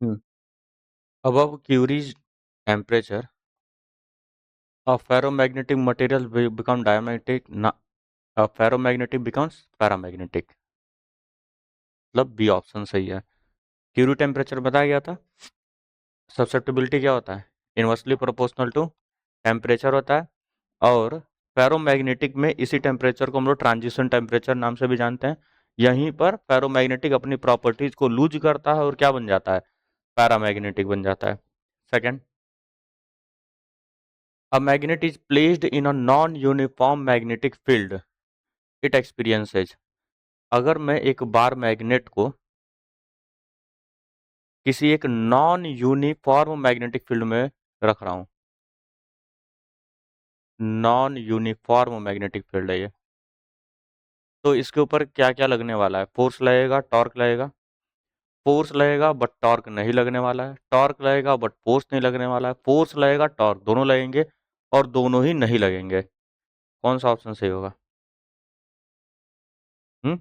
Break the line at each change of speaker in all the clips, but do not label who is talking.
Hmm. Above Curie's temperature, a ferromagnetic material will become diamagnetic. A ferromagnetic becomes paramagnetic. मतलब B option सही है। Curie temperature बताया गया था। सब्सेप्टिबिलिटी क्या होता है? इनवर्सली प्रोपोर्शनल टू टेम्परेचर होता है। और फेरोमैग्नेटिक में इसी टेम्परेचर को हम लोग ट्रांजिशन टेम्परेचर नाम से भी जानते हैं। यहीं पर फेरोमैग्नेटिक अपनी प्रॉपर्टीज को लूज करता है और क्या बन जाता है? पैरामैग्नेटिक बन जाता है। Second, a magnet is placed in a non uniform magnetic field it experiences. अगर मैं एक बार मैग्नेट को किसी एक नॉन यूनिफॉर्म मैग्नेटिक फील्ड में रख रहा हूँ, नॉन यूनिफॉर्म मैग्नेटिक फील्ड है ये, तो इसके ऊपर क्या क्या लगने वाला है? फोर्स लगेगा, टॉर्क लगेगा। फोर्स लगेगा बट टॉर्क नहीं लगने वाला है, टॉर्क लगेगा बट फोर्स नहीं लगने वाला है, फोर्स लगेगा टॉर्क दोनों लगेंगे, और दोनों ही नहीं लगेंगे। कौन सा ऑप्शन सही होगा? हम्म।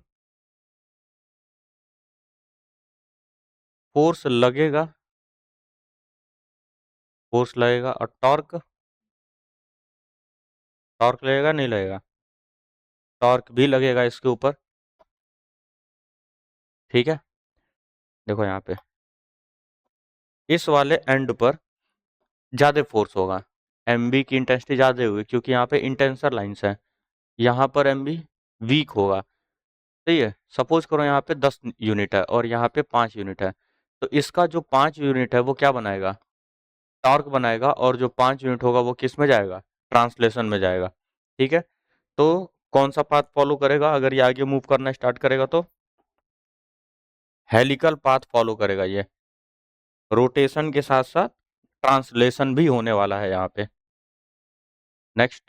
फोर्स लगेगा, फोर्स लगेगा, और टॉर्क, टॉर्क लगेगा नहीं लगेगा? टॉर्क भी लगेगा इसके ऊपर। ठीक है, देखो यहाँ पे इस वाले एंड पर ज्यादा फोर्स होगा, एम बी की इंटेंसिटी ज्यादा होगी क्योंकि यहाँ पे इंटेंसर लाइंस है। यहाँ पर एम बी वीक होगा। सही है, सपोज करो यहाँ पे 10 यूनिट है और यहाँ पे 5 यूनिट है, तो इसका जो 5 यूनिट है वो क्या बनाएगा? टॉर्क बनाएगा, और जो 5 यूनिट होगा वो किस में जाएगा? ट्रांसलेशन में जाएगा। ठीक है, तो कौन सा पाथ फॉलो करेगा अगर ये आगे मूव करना स्टार्ट करेगा? तो हेलिकल पाथ फॉलो करेगा ये। रोटेशन के साथ साथ ट्रांसलेशन भी होने वाला है यहाँ पे। Next,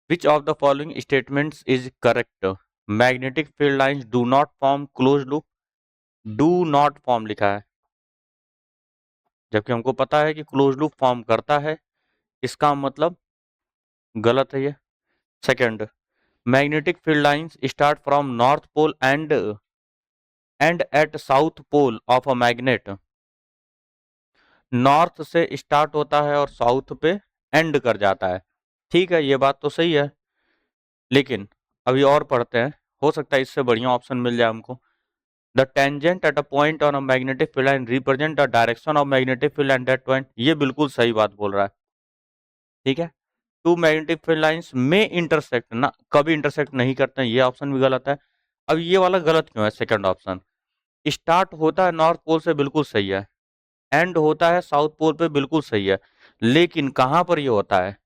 which of the following statements is correct? Magnetic field lines do not form close loop. Do not form लिखा है, जबकि हमको पता है कि क्लोज लूप फॉर्म करता है। इसका मतलब गलत है ये। Second, magnetic field lines start from north pole and at south pole of a magnet. North से स्टार्ट होता है और साउथ पे एंड कर जाता है। ठीक है, ये बात तो सही है, लेकिन अभी और पढ़ते हैं, हो सकता है इससे बढ़िया ऑप्शन मिल जाए हमको। The tangent at a point on a magnetic field line represent the direction of magnetic field at that point. ये बिल्कुल सही बात बोल रहा है। ठीक है, टू मैग्नेटिक फील्ड लाइंस में इंटरसेक्ट, ना कभी इंटरसेक्ट नहीं करते हैं, ये ऑप्शन भी गलत है। अब ये वाला गलत क्यों है? सेकंड ऑप्शन, स्टार्ट होता है नॉर्थ पोल से, बिल्कुल सही है। एंड होता है साउथ पोल पे, बिल्कुल सही है। लेकिन कहां पर ये होता है?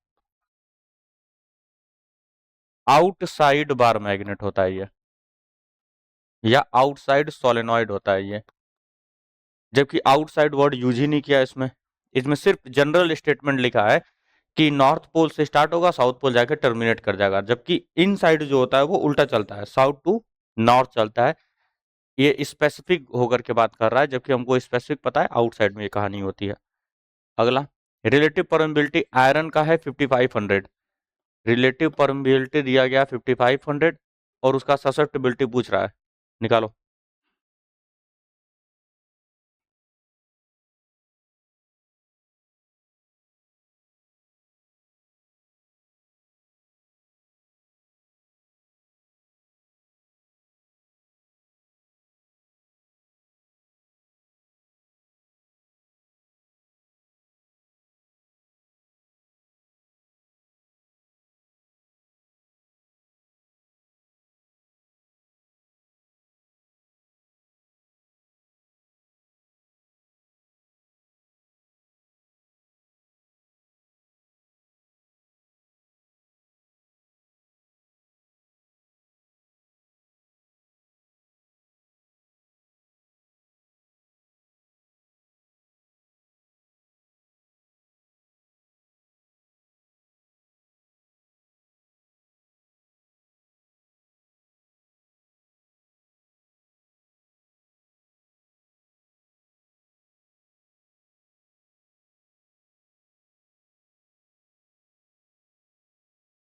आउटसाइड बार मैग्नेट होता है ये, या आउटसाइड सोलेनॉइड होता है ये। जबकि आउटसाइड वर्ड यूज ही नहीं किया इसमें। इसमें सिर्फ जनरल स्टेटमेंट लिखा है कि नॉर्थ पोल से स्टार्ट होगा, साउथ पोल जाकर टर्मिनेट कर जाएगा। जबकि इन साइड जो होता है वो उल्टा चलता है, साउथ टू नॉर्थ चलता है। ये स्पेसिफिक होकर के बात कर रहा है, जबकि हमको स्पेसिफिक पता है आउटसाइड में ये कहानी होती है। अगला, रिलेटिव परमेबिलिटी आयरन का है 5500। रिलेटिव परमेबिलिटी दिया गया 5500, और उसका ससेप्टिबिलिटी पूछ रहा है, निकालो।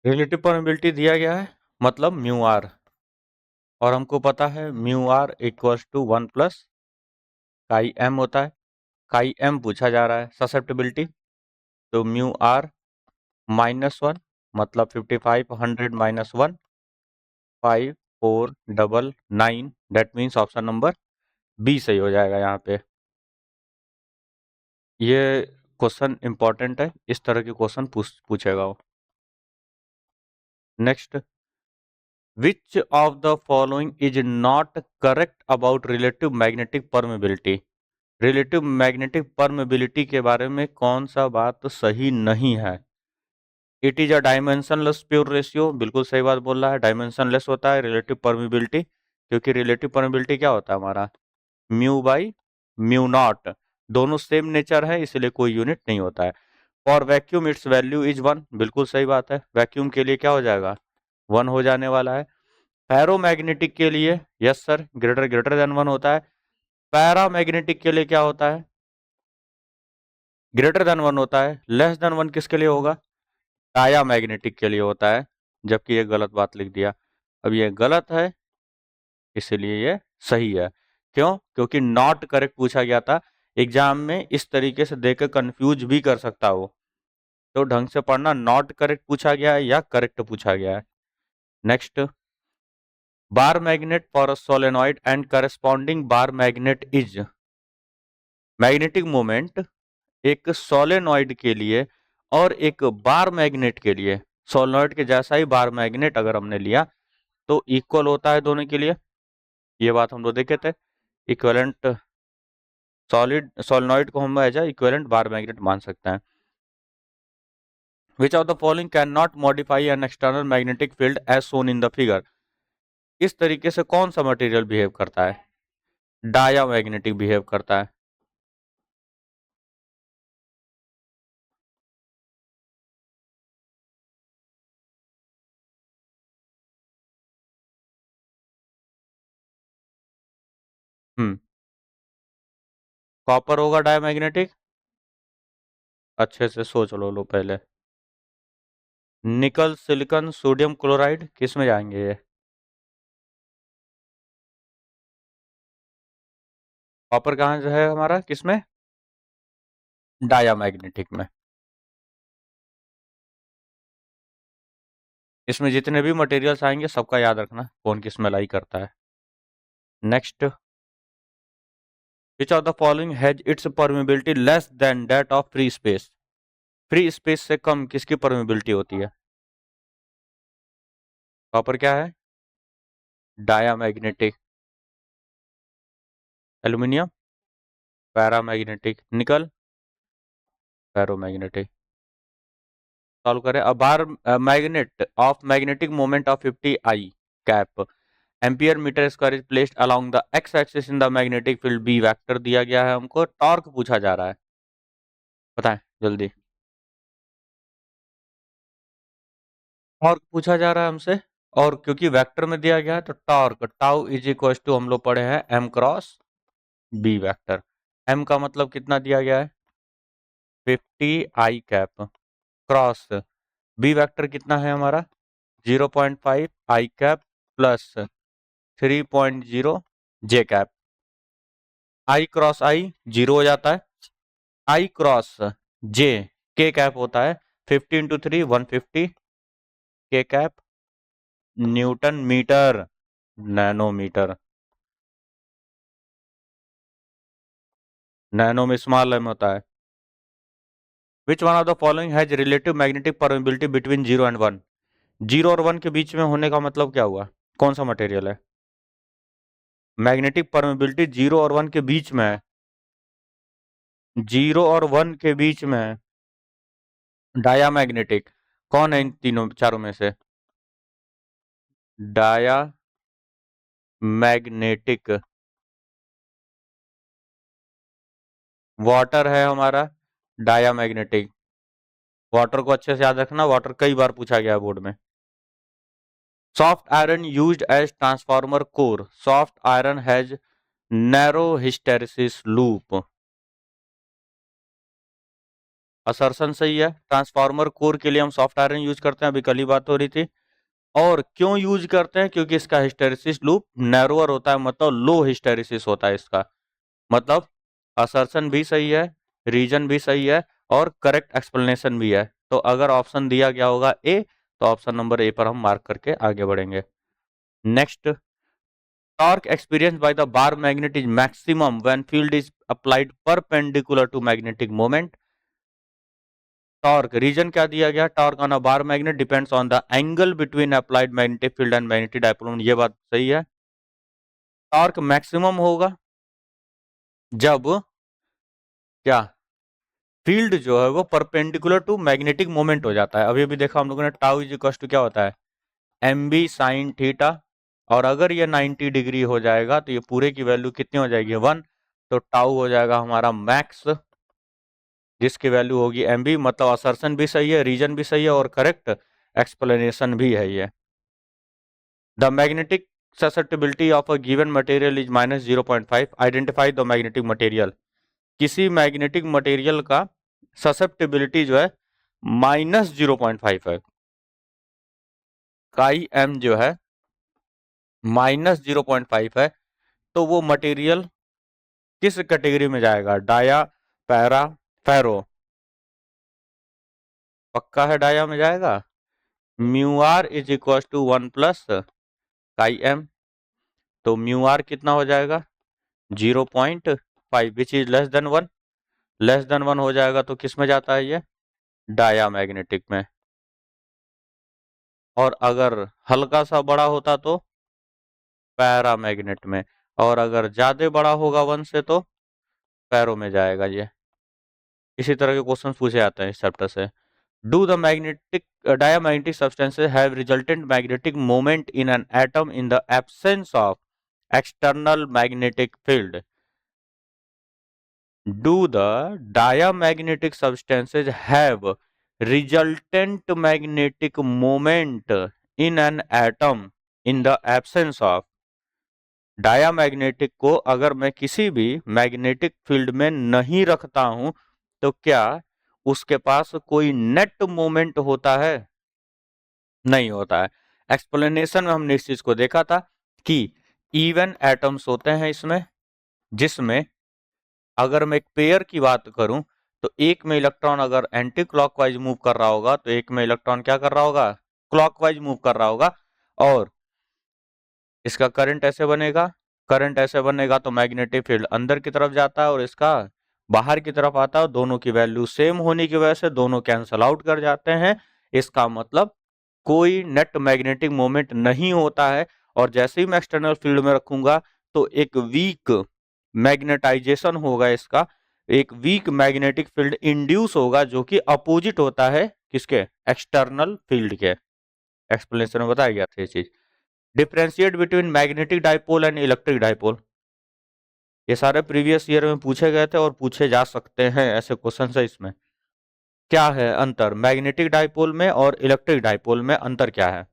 रिलेटिव परमेबिलिटी दिया गया है, मतलब म्यू आर, और हमको पता है mu are equals to 1 plus chi m होता है, काई एम पूछा जा रहा है ससेप्टिबिलिटी, तो म्यू आर -1 मतलब 55 100 -1 5499, that means option number B सही हो जाएगा यहाँ पे। ये क्वेश्चन इंपॉर्टेंट है, इस तरह के क्वेश्चन पूछेगा वो। Next, which of the following is not correct about relative magnetic permeability? Relative magnetic permeability के बारे में कौन सा बात सही नहीं है? It is a dimensionless pure ratio, बिल्कुल सही बात बोल रहा है, डायमेंशनलेस होता है रिलेटिव परमेबिलिटी, क्योंकि रिलेटिव परमेबिलिटी क्या होता है हमारा, म्यू बाई म्यू नॉट, दोनों सेम नेचर है इसलिए कोई यूनिट नहीं होता है। For vacuum it's value is 1, बिल्कुल सही बात है, वैक्यूम के लिए क्या हो जाएगा, 1 हो जाने वाला है। पैरोमैग्नेटिक के लिए yes sir greater greater than 1 होता है। पैरामैग्नेटिक के लिए क्या होता है, ग्रेटर देन 1 होता है। लेस देन 1 किसके लिए होगा, डायामैग्नेटिक के लिए होता है, जबकि ये गलत बात लिख दिया। अब ये गलत है इसलिए ये सही है। क्यों, क्योंकि नॉट करेक्ट पूछा गया था, एग्जाम में इस तरीके से देकर कंफ्यूज भी कर सकता हो, तो ढंग से पढ़ना, नॉट करेक्ट पूछा गया है या करेक्ट पूछा गया है। Next, bar magnet for a solenoid and corresponding bar magnet is, magnetic moment एक सोलेनॉइड के लिए और एक बार मैग्नेट के लिए, सोलेनॉइड के जैसा ही बार मैग्नेट अगर हमने लिया तो इक्वल होता है दोनों के लिए, ये बात हम लोग देखे थे। इक्विवेलेंट सॉलिड सोलेनॉइड को हम एज इक्विवेलेंट बार मैग्नेट मान सकते हैं। Which of the following cannot modify an external magnetic field as shown in the figure? इस तरीके से कौन सा मटेरियल बिहेव करता है, डाया मैग्नेटिक बिहेव करता है। कॉपर होगा डायमैग्नेटिक, अच्छे से सोच लो पहले। निकल सिलिकॉन सोडियम क्लोराइड किस में जाएंगे ये, कॉपर कहाँ है हमारा, किस में, डायामैग्नेटिक में। इसमें जितने भी मटेरियल्स आएंगे सबका याद रखना कौन किस में लाई करता है। Next, which of the following has its permeability less than that of free space? Free space से कम किसकी परमेबिलिटी होती है, कॉपर क्या है, डायामैग्नेटिक। Aluminium paramagnetic. निकल पैरोमैग्नेटिक। सॉल्व करें। A bar magnet of magnetic moment of 50 I cap ampere metre square is placed along the x axis in the magnetic field B, vector दिया गया है हमको, टॉर्क पूछा जा रहा है, बताएं जल्दी। टॉर्क पूछा जा रहा है हमसे, और क्योंकि वेक्टर में दिया गया है तो torque tau is equal to हम लोग पढ़े हैं m cross B vector. M का मतलब कितना दिया गया है, 50 आई कैप क्रॉस बी वेक्टर कितना है हमारा 0.5 i cap plus 3.0 j cap. I cross i 0 हो जाता है, आई क्रॉस जे के कैप होता है 50 इंटू 3 150 के cap newton metre nanometre, nano में स्मॉल एम होता है। Which one of the following has relative magnetic permeability between 0 and 1? 0 और 1 के बीच में होने का मतलब क्या हुआ, कौन सा मटेरियल है, मैग्नेटिक परमेबिलिटी 0 और 1 के बीच में है, 0 और 1 के बीच में है, डायामैग्नेटिक। कौन है इन तीनों चारों में से, डाया मैग्नेटिक। वाटर है हमारा डायामैग्नेटिक, वाटर को अच्छे से याद रखना, वाटर कई बार पूछा गया है बोर्ड में। Soft iron used as transformer core, soft iron has narrow hysteresis loop, assertion सही है। ट्रांसफार्मर कोर के लिए हम सॉफ्ट आयरन यूज करते हैं, अभी कल ही बात हो रही थी। और क्यों यूज करते हैं, क्योंकि इसका हिस्टेरिसिस लूप नैरोअर होता है, मतलब लो हिस्टेरिसिस होता है इसका, मतलब असर्शन भी सही है, रीजन भी सही है और करेक्ट एक्सप्लेनेशन भी है। तो अगर ऑप्शन दिया गया होगा ए, तो ऑप्शन नंबर ए पर हम मार्क करके आगे बढ़ेंगे। Next, torque experience by the bar magnet is maximum when field is applied perpendicular to magnetic moment. Torque reason क्या दिया गया, torque on a bar magnet depends on the angle between applied magnetic field and magnetic dipole. ये बात सही है। Torque maximum होगा जब क्या, फील्ड जो है वो परपेंडिकुलर टू मैग्नेटिक मोमेंट हो जाता है। अभी अभी देखा हम लोगों ने, टाउ इज इक्वल टू क्या होता है, एम बी साइन थीटा। और अगर ये 90 डिग्री हो जाएगा तो ये पूरे की वैल्यू कितनी हो जाएगी, 1। तो टाउ हो जाएगा हमारा मैक्स, जिसकी वैल्यू होगी एम बी। मतलब असर्शन भी सही है, रीजन भी सही है और करेक्ट एक्सप्लेनेशन भी है ये। The magnetic susceptibility of a given material is -0.5। Identify the magnetic material. किसी मैग्नेटिक मटेरियल का ससेप्टिबिलिटी जो है -0.5 है। काई एम जो है -0.5 है, तो वो मटेरियल किस कैटेगरी में जाएगा, डाया, पैरा, फेरो। पक्का है डाया में जाएगा। Mu r is equal to 1 plus chi m. तो म्यू आर कितना हो जाएगा, 0.5, which is less than 1। Less than 1 हो जाएगा तो किस में जाता है ये, डाया मैग्नेटिक में। और अगर हल्का सा बड़ा होता तो पैरा मैग्नेट में। और अगर ज्यादा बड़ा होगा 1 से तो पैरो में जाएगा ये। इसी तरह के क्वेश्चन पूछे जाते हैं इस चैप्टर से। Do the magnetic diamagnetic substances have resultant magnetic moment in an atom in the absence of external magnetic field? Do the diamagnetic substances have resultant magnetic moment in an atom in the absence of? Diamagnetic को अगर मैं किसी भी magnetic field में नहीं रखता हूं तो क्या उसके पास कोई नेट मोमेंट होता है, नहीं होता है। एक्सप्लेनेशन में हमने इस चीज को देखा था कि इवन एटम्स होते हैं इसमें, जिसमें अगर मैं एक पेयर की बात करूं तो एक में इलेक्ट्रॉन अगर एंटी क्लॉकवाइज मूव कर रहा होगा तो एक में इलेक्ट्रॉन क्या कर रहा होगा, क्लॉकवाइज मूव कर रहा होगा। और इसका करंट ऐसे बनेगा, करंट ऐसे बनेगा तो मैग्नेटिक फील्ड अंदर की तरफ जाता है और इसका बाहर की तरफ आता है। दोनों की वैल्यू सेम होने की वजह से दोनों कैंसल आउट कर जाते हैं। इसका मतलब कोई नेट मैग्नेटिक मोमेंट नहीं होता है। और जैसे ही मैं एक्सटर्नल फील्ड में रखूंगा तो एक वीक मैग्नेटाइजेशन होगा इसका, एक वीक मैग्नेटिक फील्ड इंड्यूस होगा जो कि अपोजिट होता है किसके, एक्सटर्नल फील्ड के। एक्सप्लेनेशन में बताया गया था ये चीज। Differentiate between magnetic dipole and electric dipole. ये सारे प्रीवियस ईयर में पूछे गए थे और पूछे जा सकते हैं, ऐसे क्वेश्चन है इसमें। क्या है अंतर मैग्नेटिक डाइपोल में और इलेक्ट्रिक डाइपोल में, अंतर क्या है?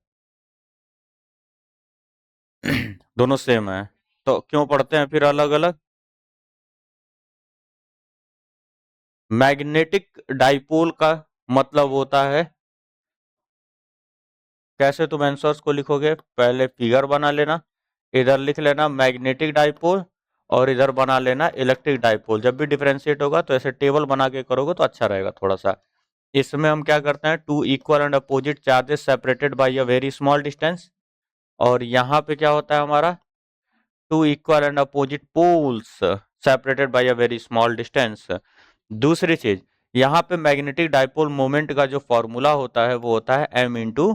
दोनों सेम है, तो क्यों पढ़ते हैं फिर अलग अलग? मैग्नेटिक डाइपोल का मतलब होता है, कैसे तुम आंसर्स को लिखोगे, पहले फिगर बना लेना, इधर लिख लेना मैग्नेटिक डाइपोल और इधर बना लेना इलेक्ट्रिक डाइपोल। जब भी डिफरेंशिएट होगा तो ऐसे टेबल बना के करोगे तो अच्छा रहेगा थोड़ा सा। इसमें हम क्या करते हैं, two equal and opposite charges separated by a very small distance. और यहाँ पे क्या होता है हमारा, two equal and opposite poles separated by a very small distance. दूसरी चीज, यहाँ पे मैग्नेटिक डाइपोल मोमेंट का जो फॉर्मूला होता है वो होता है m इंटू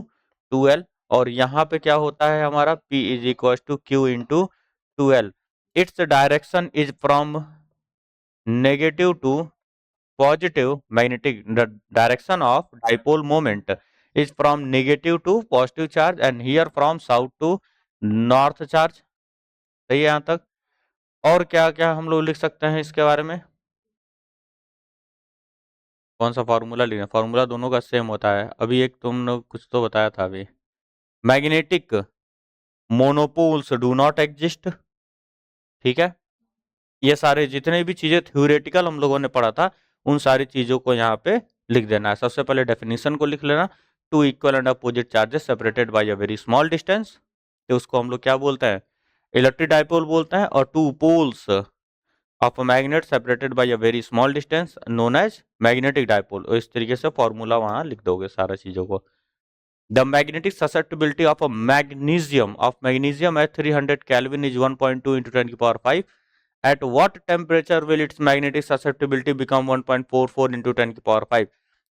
2l। और यहाँ पे क्या होता है हमारा, p is equal to Q into 2l। Its direction is from negative to positive, magnetic direction of dipole moment is from negative to positive charge and here from south to north charge. सही है यहाँ तक? और क्या क्या हम लोग लिख सकते हैं इसके बारे में, कौन सा फार्मूला लिखना, फार्मूला दोनों का सेम होता है। अभी एक तुमने कुछ तो बताया था अभी, magnetic monopoles do not exist. ठीक है, ये सारे जितने भी चीजें थ्योरेटिकल हम लोगों ने पढ़ा था उन सारी चीजों को यहाँ पे लिख देना है। सबसे पहले डेफिनेशन को लिख लेना, two equal and opposite charges separated by a very small distance, तो उसको हम लोग क्या बोलते हैं, इलेक्ट्रिक डाइपोल बोलते हैं। और two poles of a magnet separated by a very small distance known as magnetic dipole. इस तरीके से फॉर्मूला वहां लिख दोगे सारा चीजों को। The magnetic susceptibility of a magnesium at 300 kelvin is 1.2 into 10 की power 5। At what temperature will its magnetic susceptibility become 1.44 into 10 की पावर 5।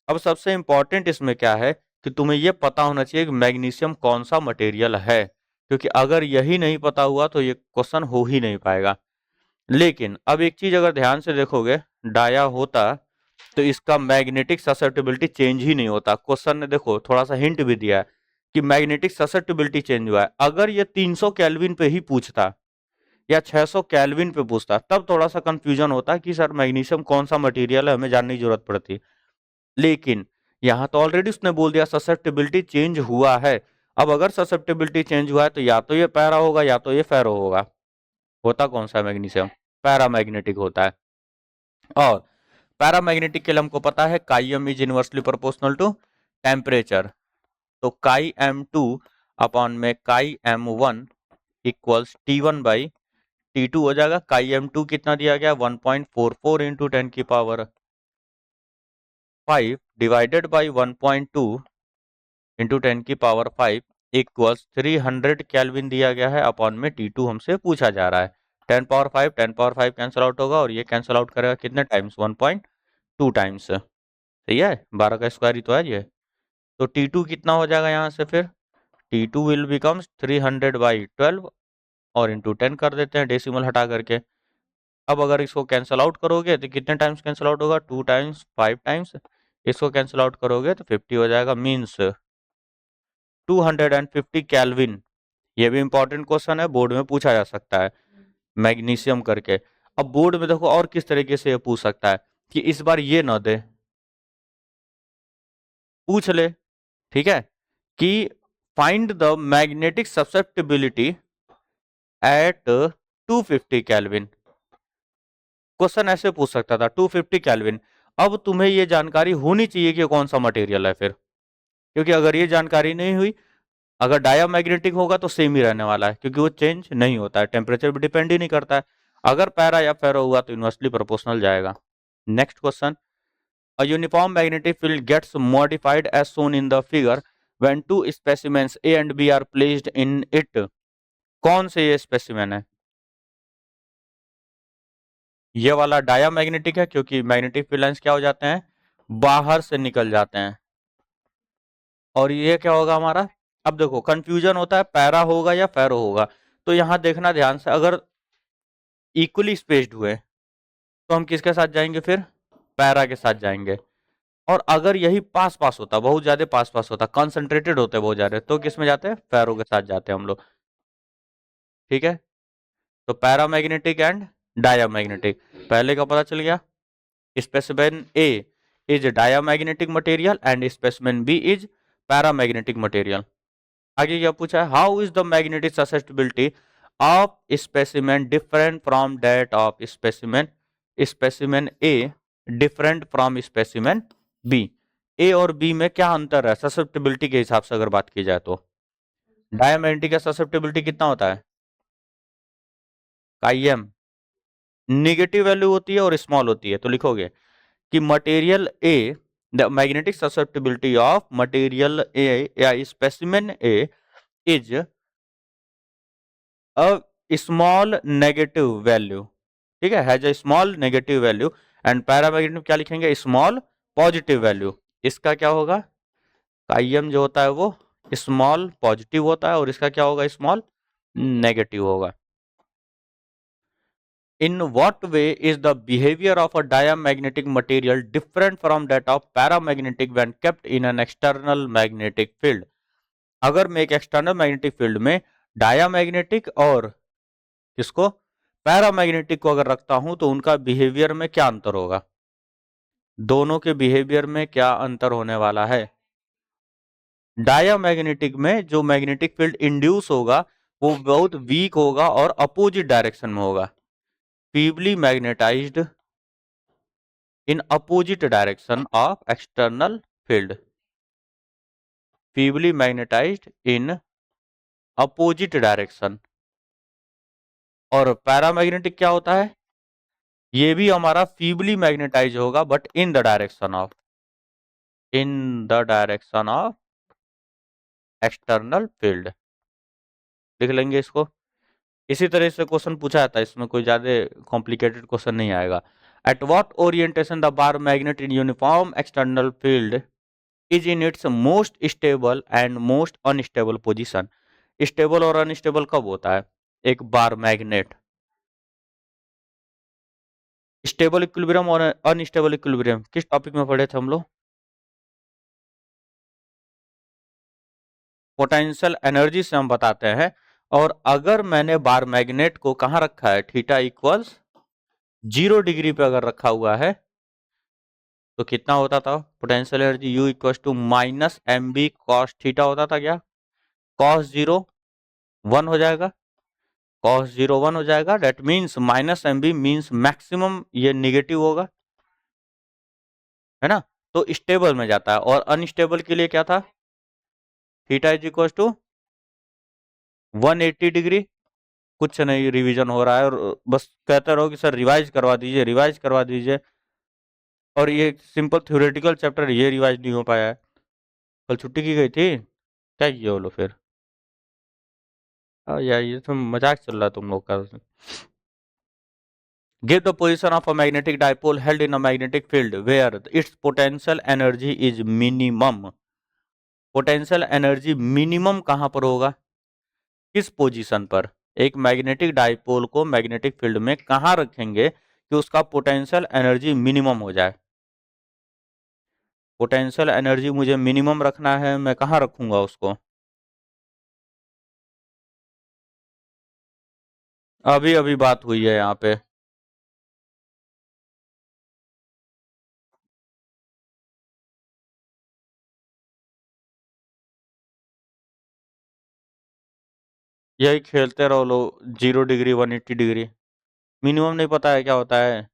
अब सबसे इंपॉर्टेंट इसमें क्या है कि तुम्हें यह पता होना चाहिए कि मैग्नीशियम कौन सा मटेरियल है, क्योंकि अगर यही नहीं पता हुआ तो ये क्वेश्चन हो ही नहीं पाएगा। लेकिन अब एक चीज अगर ध्यान से देखोगे, डाया होता तो इसका मैग्नेटिक ससेप्टिबिलिटी चेंज ही नहीं होता। क्वेश्चन ने देखो थोड़ा सा हिंट भी दिया है कि मैग्नेटिक ससेप्टिबिलिटी चेंज हुआ है। अगर ये 300 केल्विन पे ही पूछता या 600 केल्विन पे पूछता तब थोड़ा सा कंफ्यूजन होता कि सर मैग्नीशियम कौन सा मटेरियल है, हमें जानने की जरूरत पड़ती। लेकिन यहां तो ऑलरेडी उसने बोल दिया ससेप्टिबिलिटी चेंज हुआ है। अब अगर ससेप्टिबिलिटी चेंज हुआ है तो या तो ये पैरा होगा या तो ये फेरो होगा। होता कौन सा मैग्नीशियम? पैरामैग्नेटिक होता है। और पैरामैग्नेटिक के लिए हमको पता है chi M is inversely proportional to temperature. तो काई एम टू अपॉन में chi M one equals T one by T two हो जाएगा। काई एम टू कितना दिया गया? 1.44 इंटू 10 की पावर 5 डिवाइडेड बाई 1.2 इंटू 10 की पावर 5 इक्वल्स 300 केल्विन दिया गया है अपॉन में टी टू हमसे पूछा जा रहा है। 10 पावर 5 कैंसिल आउट होगा और ये कैंसिल आउट करेगा कितने टाइम्स? 1.2 टाइम्स। सही है, 12 का स्क्वायर ही तो है ये। तो T2 कितना हो जाएगा यहाँ से? फिर T2 विल बिकम्स 300/12 और इंटू 10 कर देते हैं डेसिमल हटा करके। अब अगर इसको कैंसिल आउट करोगे तो कितने टाइम्स कैंसिल आउट होगा? 2 टाइम्स, 5 टाइम्स। इसको कैंसिल आउट करोगे तो 50 हो जाएगा, मीन्स 250 कैल्विन। ये भी इंपॉर्टेंट क्वेश्चन है, बोर्ड में पूछा जा सकता है मैग्नीशियम करके। अब बोर्ड में देखो और किस तरीके से ये पूछ सकता है कि इस बार ये ना दे, पूछ ले, ठीक है, कि find the magnetic susceptibility at 250 kelvin. Question ऐसे पूछ सकता था 250 केल्विन। अब तुम्हें ये जानकारी होनी चाहिए कि कौन सा मटेरियल है फिर, क्योंकि अगर ये जानकारी नहीं हुई, अगर डायामैग्नेटिक होगा तो सेम ही रहने वाला है क्योंकि वो चेंज नहीं होता है, टेम्परेचर भी डिपेंड ही नहीं करता है। अगर पैरा या फेरो हुआ तो इनवर्सली प्रोपोर्शनल जाएगा। Next question, a uniform magnetic field gets modified as shown in the figure when two specimens A and B are placed in it। कौन से ये स्पेसिमेन है? ये वाला डायामैग्नेटिक है क्योंकि मैग्नेटिक फील्ड लाइंस क्या हो जाते हैं? बाहर से निकल जाते हैं। और ये क्या होगा हमारा? अब देखो कंफ्यूजन होता है पैरा होगा या फेरो होगा, तो यहां देखना ध्यान से, अगर इक्वली स्पेस्ड हुए तो हम किसके साथ जाएंगे? फिर पैरा के साथ जाएंगे। और अगर यही पास पास होता, बहुत ज्यादा पास पास होता, कंसंट्रेटेड होते बहुत ज्यादा, तो किस में जाते हैं? फेरो के साथ जाते हैं हम लोग। ठीक है, तो पैरामैग्नेटिक एंड डायामैग्नेटिक पहले का पता चल गया। Specimen A is diamagnetic material and specimen B is paramagnetic material. आगे क्या पूछा है? How is the magnetic susceptibility of specimen different from that of specimen specimen A different from specimen B. A और बी में क्या अंतर है susceptibility के हिसाब से अगर बात की जाए तो? डायमैग्नेटिक का ससेप्टिबिलिटी कितना होता है? काईएम निगेटिव वैल्यू होती है और स्मॉल होती है, तो लिखोगे कि material A, the magnetic susceptibility of material A या specimen A is a small negative value. ठीक है, has a small negative value. And paramagnetic क्या लिखेंगे? Small positive value. इसका क्या होगा? काईएम जो होता है वो स्मॉल पॉजिटिव होता है और इसका क्या होगा? स्मॉल नेगेटिव होगा। In what way is the behavior of a diamagnetic material different from that of paramagnetic when kept in an external magnetic field? अगर मैं एक एक्सटर्नल मैग्नेटिक फील्ड में डायामैग्नेटिक और किसको, पैरामैग्नेटिक को अगर रखता हूं तो उनका बिहेवियर में क्या अंतर होगा? दोनों के बिहेवियर में क्या अंतर होने वाला है? डायामैग्नेटिक में जो मैग्नेटिक फील्ड इंड्यूस होगा वो बहुत वीक होगा और अपोजिट डायरेक्शन में होगा। feebly magnetized in opposite direction of external field। feebly magnetized in opposite direction। और पैरामैग्नेटिक क्या होता है? ये भी हमारा फीबली मैग्नेटाइज होगा but in the direction of external field. लिख लेंगे इसको। इसी तरह से क्वेश्चन पूछा जाता है, इसमें कोई ज्यादा कॉम्प्लिकेटेड क्वेश्चन नहीं आएगा। At what orientation the bar magnet in uniform external field is in its most stable and most unstable position. Stable और अनस्टेबल कब होता है एक बार मैग्नेट? स्टेबल इक्विलिब्रियम और अनस्टेबल इक्विलिब्रियम किस टॉपिक में पढ़े थे हम लोग? पोटेंशियल एनर्जी से हम बताते हैं। और अगर मैंने बार मैग्नेट को कहाँ रखा है, थीटा इक्वल्स 0 डिग्री पे अगर रखा हुआ है तो कितना होता था potential energy? U equals to minus M B cos theta होता था क्या? कॉस 0 1 हो जाएगा, कॉस 0 1 हो जाएगा। That means minus M B means maximum ये निगेटिव होगा, है ना? तो स्टेबल में जाता है। और अनस्टेबल के लिए क्या था? Theta is equal to 180 degree. कुछ नहीं, रिवीजन हो रहा है और बस कहते रहो कि सर रिवाइज करवा दीजिए, रिवाइज करवा दीजिए। और ये सिंपल थ्योरेटिकल चैप्टर ये रिवाइज नहीं हो पाया है। कल छुट्टी की गई थी, क्या किए बोलो फिर? यार ये तो मजाक चल रहा है तुम लोग का। Give the position of a magnetic dipole held in a magnetic field where its potential energy is minimum. Potential energy minimum कहां पर होगा, किस पोजीशन पर? एक मैग्नेटिक डाइपोल को मैग्नेटिक फील्ड में कहां रखेंगे कि उसका पोटेंशियल एनर्जी मिनिमम हो जाए? पोटेंशियल एनर्जी मुझे मिनिमम रखना है, मैं कहां रखूंगा उसको? अभी अभी बात हुई है यहाँ पे। यही खेलते रहो लो, 0 डिग्री 180 डिग्री। मिनिमम नहीं पता है क्या होता है?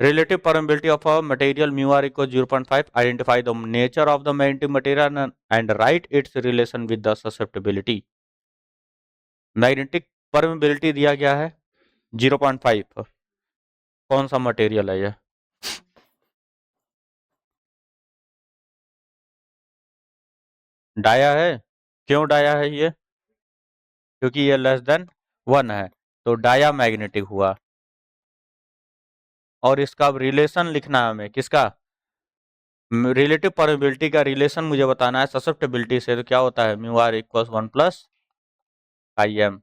Relative permeability of a material mu r equals 0.5. Identify the nature of the magnetic material and write its relation with the susceptibility. Magnetic permeability दिया गया है 0.5। कौन सा मटेरियल है ये? डाया है। क्यों डाया है ये? क्योंकि ये लेस देन 1 है, तो डाया मैग्नेटिक हुआ। और इसका रिलेशन लिखना है हमें, किसका? रिलेटिव परमेबिलिटी का रिलेशन मुझे बताना है ससेप्टेबिलिटी से। तो क्या होता है, mu are equals 1 plus I M.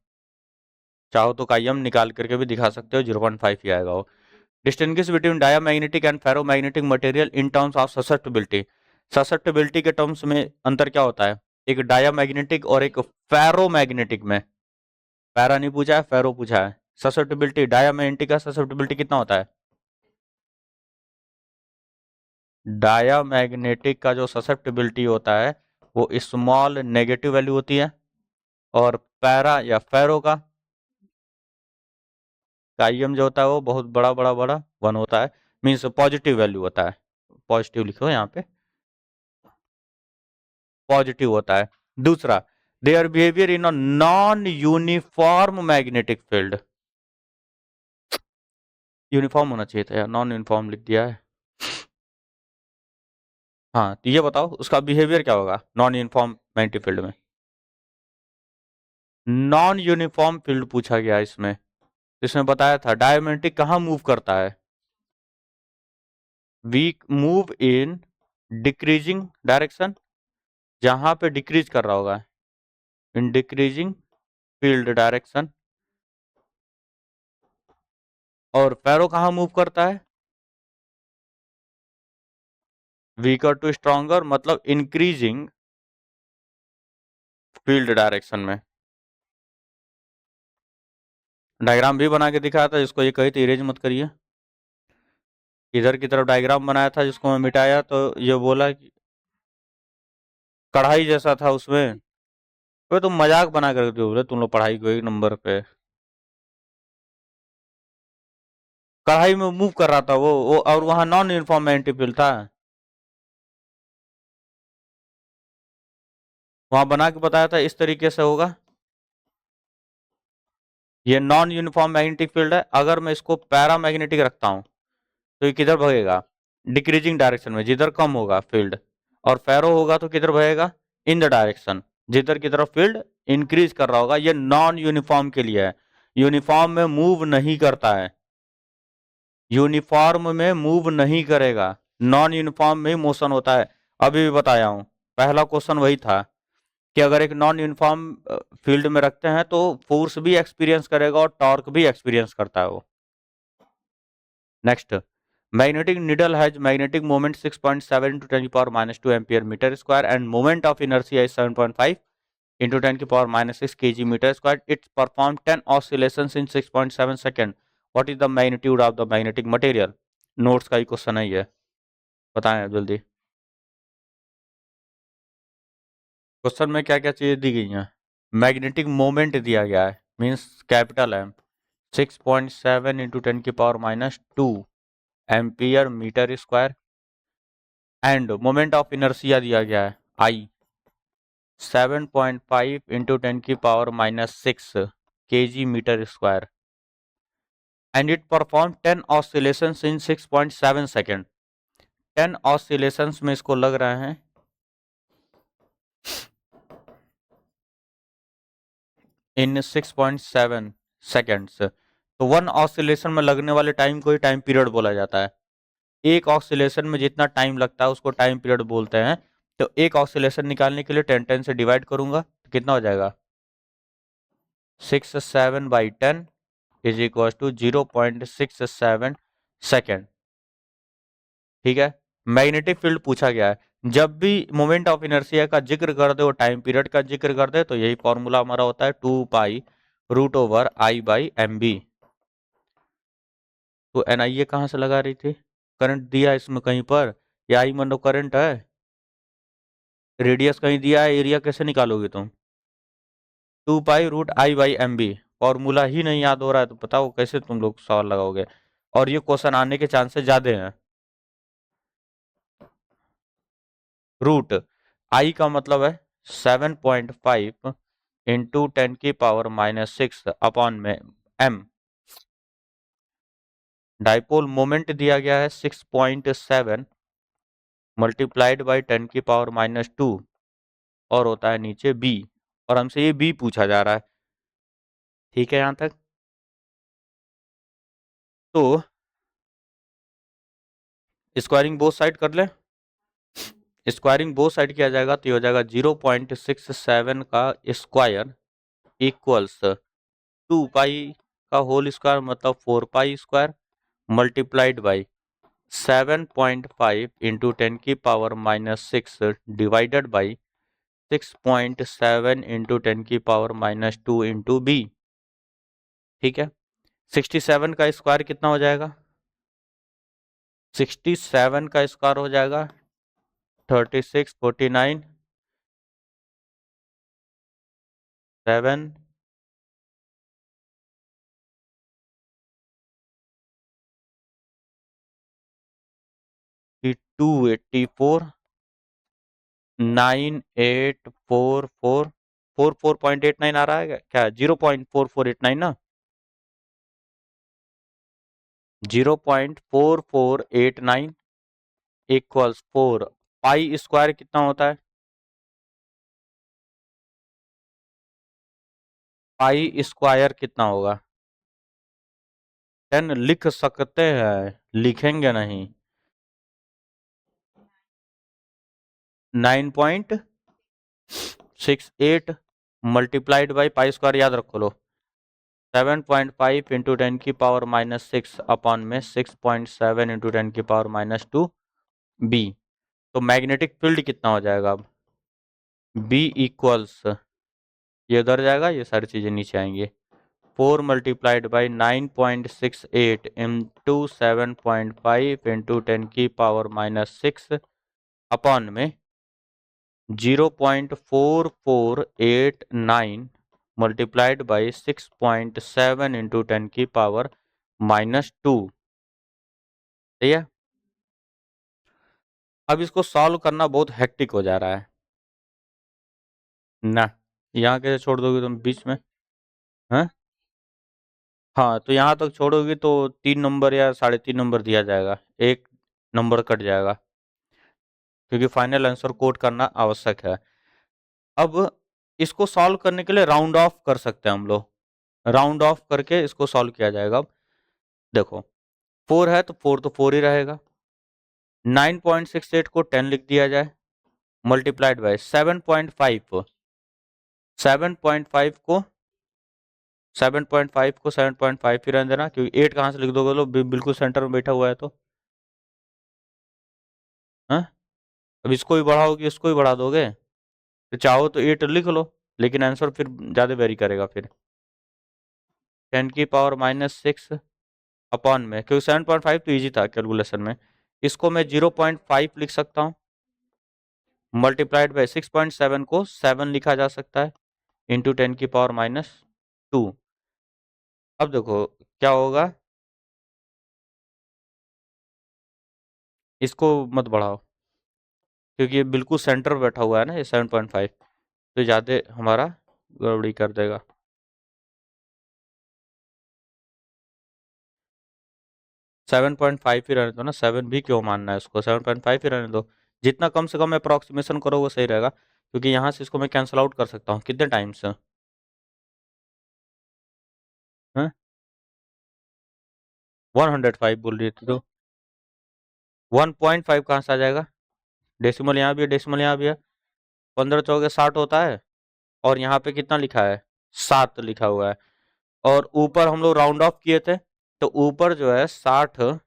चाहो तो काई एम निकाल करके भी दिखा सकते हो, 0.5 ही आएगा वो। Distinguish between diamagnetic and ferromagnetic material in terms of susceptibility. Susceptibility के टर्म्स में अंतर क्या होता है एक डायामैग्नेटिक और एक फेरोमैग्नेटिक में? पैरा नहीं पूछा है, फेरो पूछा है। ससेप्टेबिलिटी डायामैग्नेटिक का ससेप्टेबिलिटी कितना होता है? डायामैग्नेटिक का जो ससेप्टेबिलिटी होता है वो स्मॉल नेगेटिव वैल्यू होती है, और पैरा या फेरो का काइम जो होता है वो बहुत बड़ा बड़ा बड़ा 1 होता है, मीन्स पॉजिटिव वैल्यू होता है। पॉजिटिव लिखो यहाँ पे, पॉजिटिव होता है। दूसरा, their behaviour in a non uniform magnetic field. Uniform होना चाहिए था यार, नॉन यूनिफॉर्म लिख दिया है। हाँ तो ये बताओ उसका बिहेवियर क्या होगा नॉन यूनिफॉर्म मैग्नेटिक फील्ड में? नॉन यूनिफॉर्म फील्ड पूछा गया इसमें। इसमें बताया था डायमैग्नेटिक कहाँ मूव करता है? We move in decreasing direction, जहां पे डिक्रीज कर रहा होगा, इन डिक्रीजिंग फील्ड डायरेक्शन। और फेरो कहाँ मूव करता है? वीकर टू स्ट्रॉन्गर, मतलब इंक्रीजिंग फील्ड डायरेक्शन में। डायग्राम भी बना के दिखाया था, जिसको ये कही थी इरेज मत करिए। इधर की तरफ डायग्राम बनाया था जिसको मैं मिटाया, तो ये बोला कि कढ़ाई जैसा था उसमें। तो तुम मजाक बना कर बोले तुम लोग पढ़ाई को 1 नंबर पे। कढ़ाई में मूव कर रहा था वो और वहां नॉन यूनिफॉर्म मैग्नेटिक फील्ड था। वहां बना के बताया था इस तरीके से होगा। ये नॉन यूनिफॉर्म मैग्नेटिक फील्ड है। अगर मैं इसको पैरामैग्नेटिक रखता हूँ तो ये किधर भगेगा? डिक्रीजिंग डायरेक्शन में, जिधर कम होगा फील्ड। और फेरो होगा तो किधर भगेगा? इन द डायरेक्शन, जिधर की तरफ फील्ड इंक्रीज कर रहा होगा। ये नॉन यूनिफॉर्म के लिए है, यूनिफॉर्म में मूव नहीं करता है, यूनिफॉर्म में मूव नहीं करेगा, नॉन यूनिफॉर्म में मोशन होता है। अभी भी बताया हूं, पहला क्वेश्चन वही था कि अगर एक नॉन यूनिफॉर्म फील्ड में रखते हैं तो फोर्स भी एक्सपीरियंस करेगा और टॉर्क भी एक्सपीरियंस करता है वो। Next, magnetic needle has magnetic moment 6.7 into 10 की power -2 ampere metre square and moment of inertia is 7.5 into 10 की power -6 kg metre square. Its perform 10 oscillations in 6.7 second. What is the magnitude of the magnetic material? Notes का ही question है ये, बताएं जल्दी। Question में क्या क्या चीजें दी गई हैं? मैग्नेटिक मोमेंट दिया गया है, मीन्स कैपिटल एम, 6.7 into 10 की power -2 ampere metre square. And moment of inertia दिया गया है आई, 7.5 into 10 की power -6 kg metre square. And it perform 10 oscillations in 6.7 second. 10 oscillations में इसको लग रहे हैं इन 6.7 सेकेंड्स। तो वन ऑसिलेशन में लगने वाले टाइम को ही टाइम पीरियड बोला जाता है। एक ऑसिलेशन में जितना टाइम लगता है उसको टाइम पीरियड बोलते हैं। तो एक ऑसिलेशन निकालने के लिए 10 से डिवाइड करूंगा तो कितना हो जाएगा? 6/7 इज इक्वल टू 0.67 सेकेंड। ठीक है, मैग्नेटिक फील्ड पूछा गया है। जब भी मोमेंट ऑफ इनर्शिया का जिक्र कर दे और टाइम पीरियड का जिक्र कर दे तो यही फॉर्मूला हमारा होता है 2π√/I/mb। तो एन आई ए कहाँ से लगा रही थी? करंट दिया इसमें कहीं पर, या आई मान लो करंट है, रेडियस कहीं दिया है, एरिया कैसे निकालोगे तुम? 2π√I/mb। फॉर्मूला ही नहीं याद हो रहा है तो बताओ कैसे तुम लोग सवाल लगाओगे? और ये क्वेश्चन आने के चांसेस ज्यादा हैं। रूट आई का मतलब है 7.5 इंटू 10 की पावर -6 अपॉन में एम। डाइपोल मोमेंट दिया गया है 6.7 मल्टीप्लाइड बाई 10 की पावर -2 और होता है नीचे बी, और हमसे ये बी पूछा जा रहा है। ठीक है, यहां तक तो स्क्वायरिंग बोथ साइड कर ले। स्क्वायरिंग बोथ साइड किया जाएगा तो ये हो जाएगा 0.67 का स्क्वायर इक्वल्स 2 पाई का होल स्क्वायर मतलब 4 pi square multiplied by 7.5 into 10 की पावर -6 डिवाइडेड बाई 6.7 इंटू 10 की पावर -2 इंटू बी। ठीक है, 67 का स्क्वायर कितना हो जाएगा? 67 का स्क्वायर हो जाएगा 36, 49, 7, 284, 9844, 44.89 आ रहा है क्या? 0.4489 ना, 0.4489 इक्वल्स 4। पाई स्क्वायर कितना होता है? पाई स्क्वायर कितना होगा? 10 लिख सकते हैं, लिखेंगे नहीं। 9.68 मल्टीप्लाइड बाई पाई स्क्वायर याद रखो लो, 7.5 इंटू 10 की पावर -6 अपॉन में 6.7 इंटू 10 की पावर -2 बी। तो मैग्नेटिक फील्ड कितना हो जाएगा अब? बी इक्वल्स, ये उधर जाएगा, ये सारी चीजें नीचे आएंगी। 4 मल्टीप्लाइड बाई 9.68 इंटू 7.5 इंटू 10 की पावर -6 अपॉन में 0.4489 मल्टीप्लाइड बाई 6.7 इंटू 10 की पावर -2। ठीक है, अब इसको सॉल्व करना बहुत हेक्टिक हो जा रहा है ना। यहाँ कैसे छोड़ दोगे तुम बीच में? हाँ, हाँ, तो यहाँ तक छोड़ोगे तो 3 नंबर या 3.5 नंबर दिया जाएगा, 1 नंबर कट जाएगा, क्योंकि फाइनल आंसर कोट करना आवश्यक है। अब इसको सॉल्व करने के लिए राउंड ऑफ कर सकते हैं हम लोग, राउंड ऑफ करके इसको सॉल्व किया जाएगा। अब देखो 4 है तो 4 ही रहेगा, 9.68 को 10 लिख दिया जाए, मल्टीप्लाइड बाय 7.5, 7.5 को 7.5 को 7.5 ही रहने देना, क्योंकि 8 कहाँ से लिख दोगे, लो बिल्कुल सेंटर में बैठा हुआ है तो, हाँ, अब इसको भी बढ़ाओगे, इसको भी बढ़ा दोगे, तो चाहो तो 8 लिख लो, लेकिन आंसर फिर ज़्यादा वेरी करेगा फिर। 10⁻⁻6 अपॉन में, क्योंकि 7.5 तो ईजी था कैलकुलेशन में, इसको मैं 0.5 लिख सकता हूँ, मल्टीप्लाइड बाय 6.7 को 7 लिखा जा सकता है, इंटू 10⁻²। अब देखो क्या होगा, इसको मत बढ़ाओ, क्योंकि ये बिल्कुल सेंटर में बैठा हुआ है ना ये 7.5, तो ज़्यादा हमारा गड़बड़ी कर देगा। 7.5 ही रहने दो ना, 7 भी क्यों मानना है इसको, 7.5 ही रहने दो, जितना कम से कम अप्रोक्सीमेशन करो वो सही रहेगा, क्योंकि यहाँ से इसको मैं कैंसिल आउट कर सकता हूँ कितने टाइम से, 105 बोल रही थी तो 1.5 कहाँ से आ जाएगा, डेसिमल यहाँ भी है, डेसिमल यहाँ भी है, 15 चौके 60 होता है, और यहाँ पे कितना लिखा है, 7 लिखा हुआ है, और ऊपर हम लोग राउंड ऑफ किए थे, तो ऊपर जो है 60,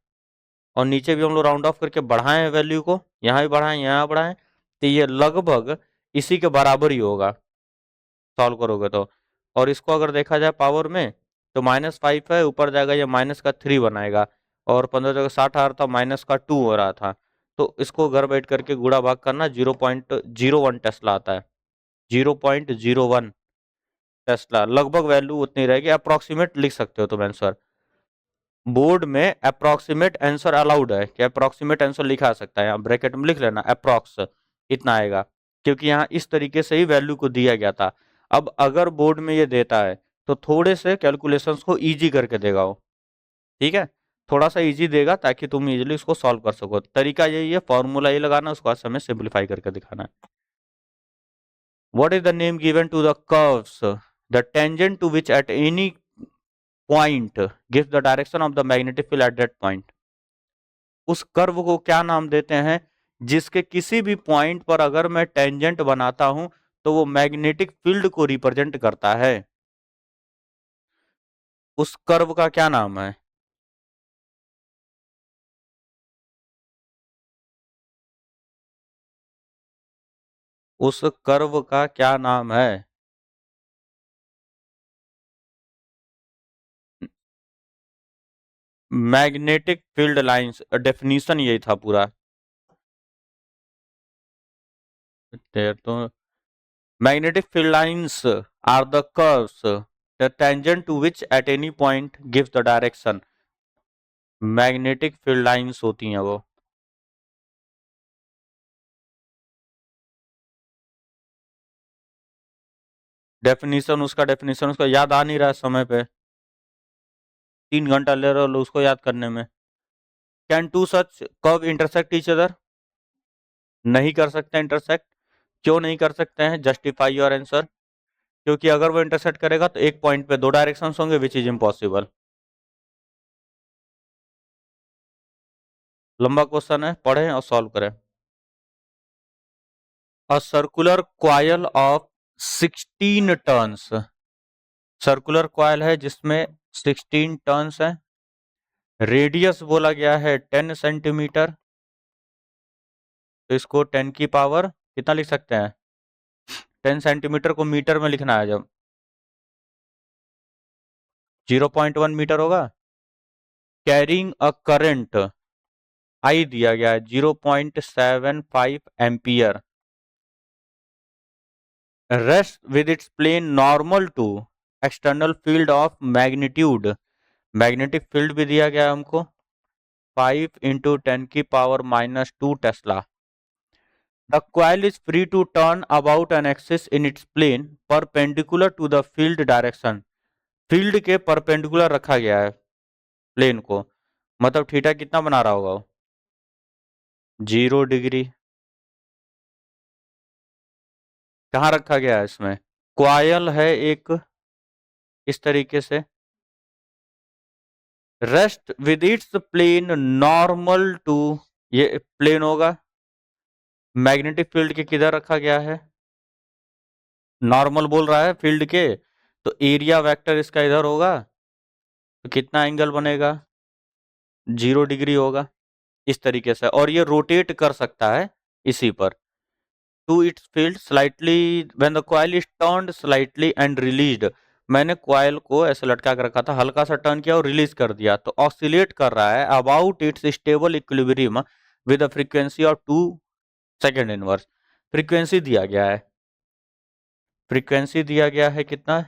और नीचे भी हम लोग राउंड ऑफ करके बढ़ाए हैं वैल्यू को, यहाँ भी बढ़ाएं यहाँ बढ़ाएं, तो ये लगभग इसी के बराबर ही होगा सॉल्व करोगे तो। और इसको अगर देखा जाए पावर में, तो -5 है, ऊपर जाएगा ये -3 बनाएगा, और 15 जगह 60 आ रहा था, -2 हो रहा था, तो इसको घर बैठ करके गुणा भाग करना, 0.01 टेस्ला आता है, 0.01 टेस्ला, लगभग वैल्यू उतनी रहेगी, अप्रोक्सीमेट लिख सकते हो तुम आंसर, बोर्ड में अप्रोक्सीमेट आंसर अलाउड है कि अप्रोक्सीमेट आंसर लिखा सकता है, यहाँ ब्रैकेट में लिख लेना अप्रोक्स इतना आएगा, क्योंकि यहाँ इस तरीके से ही वैल्यू को दिया गया था। अब अगर बोर्ड में ये देता है तो थोड़े से कैलकुलेशंस को इजी करके देगा वो, ठीक है, थोड़ा सा इजी देगा ताकि तुम इजीली उसको सॉल्व कर सको, तरीका यही है, फॉर्मूला ये लगाना, उसको बाद हमें सिंप्लीफाई करके दिखाना है। What is the name given to the curves the tangent to which at any point gives the direction of the magnetic field at that point, उस कर्व को क्या नाम देते हैं जिसके किसी भी पॉइंट पर अगर मैं टेंजेंट बनाता हूं तो वो मैग्नेटिक फील्ड को रिप्रेजेंट करता है, उस कर्व का क्या नाम है? उस कर्व का क्या नाम है? मैग्नेटिक फील्ड लाइंस, डेफिनेशन यही था पूरा, तो magnetic field lines are the curves the tangent to which at any point gives the direction, magnetic field lines होती हैं वो। डेफिनेशन उसका याद आ नहीं रहा है समय पे, 3 घंटा ले रहे हो उसको याद करने में। Can two such curve intersect each other, नहीं कर सकते इंटरसेक्ट, क्यों नहीं कर सकते हैं, जस्टिफाई योर आंसर, क्योंकि अगर वो इंटरसेक्ट करेगा तो एक पॉइंट पे 2 डायरेक्शंस होंगे विच इज इम्पॉसिबल। लंबा क्वेश्चन है, पढ़ें और सॉल्व करें। A circular coil of 16 turns, circular coil है जिसमें 16 टर्न्स है, रेडियस बोला गया है 10 सेंटीमीटर, तो इसको 10 की पावर कितना लिख सकते हैं, 10 सेंटीमीटर को मीटर में लिखना है, जब 0.1 मीटर होगा। कैरिंग अ करंट आई दिया गया है 0.75 ampere, rest with its plane normal to external field of magnitude, magnetic field भी दिया गया है हमको 5 into 10⁻²⁻² tesla, the coil is free to turn about an axis in its plane perpendicular to the field direction, field के perpendicular रखा गया है plane को, मतलब थीटा कितना बना रहा होगा वो? 0 डिग्री। कहाँ रखा गया है इसमें? क्वायल है एक, इस तरीके से rest with its plane normal to, ये प्लेन होगा, मैग्नेटिक फील्ड के किधर रखा गया है? नॉर्मल बोल रहा है फील्ड के, तो एरिया वेक्टर इसका इधर होगा, तो कितना एंगल बनेगा? 0 डिग्री होगा, इस तरीके से। और ये रोटेट कर सकता है इसी पर, to its field slightly when the coil is turned slightly and released. मैंने कॉइल को ऐसे लटका के रखा था, हल्का सा टर्न किया और रिलीज कर दिया, तो ऑसिलेट कर रहा है about it's stable equilibrium with a frequency of 2 second inverse. Frequency दिया गया है, फ्रीक्वेंसी दिया गया है कितना?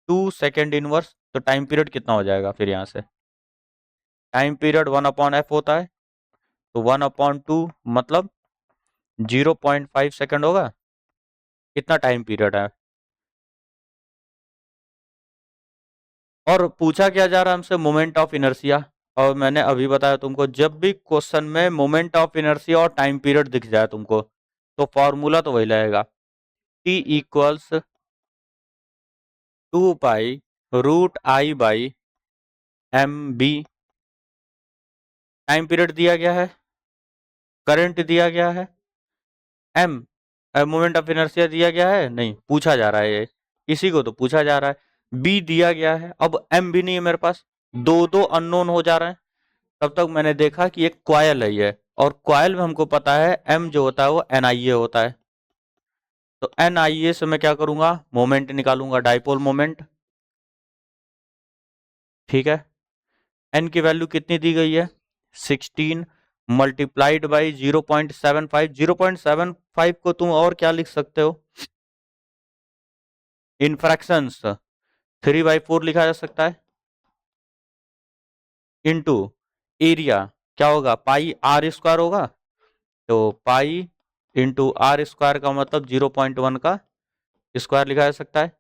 2 सेकेंड इनवर्स। तो टाइम पीरियड कितना हो जाएगा फिर यहाँ से? टाइम पीरियड 1/f होता है, तो 1/2 मतलब 0.5 सेकेंड होगा। कितना टाइम पीरियड है? और पूछा क्या जा रहा है हमसे? Moment of inertia. और मैंने अभी बताया तुमको, जब भी क्वेश्चन में मोमेंट ऑफ इनर्शिया और टाइम पीरियड दिख जाए तुमको, तो फॉर्मूला तो वही लगेगा, T इक्वल्स 2 पाई √I/mb। टाइम पीरियड दिया गया है, करंट दिया गया है, m मोमेंट ऑफ इनर्शिया दिया गया है, नहीं पूछा जा रहा है ये, इसी को तो पूछा जा रहा है। b दिया गया है, अब m भी नहीं है मेरे पास, दो दो अननोन हो जा रहे हैं। तब तक मैंने देखा कि एक कॉयल है ये, और कॉयल में हमको पता है m जो होता है वो NIA होता है, तो NIA से मैं क्या करूंगा? मोमेंट निकालूंगा, डाइपोल मोमेंट। ठीक है, n की वैल्यू कितनी दी गई है? 16 मल्टीप्लाइड बाई 0.75। 0.75 को तुम और क्या लिख सकते हो? इन फ्रैक्शंस 3/4 लिखा जा सकता है, इनटू एरिया क्या होगा? पाई आर स्क्वायर होगा, तो पाई इंटू आर स्क्वायर का मतलब 0.1 का स्क्वायर लिखा जा सकता है।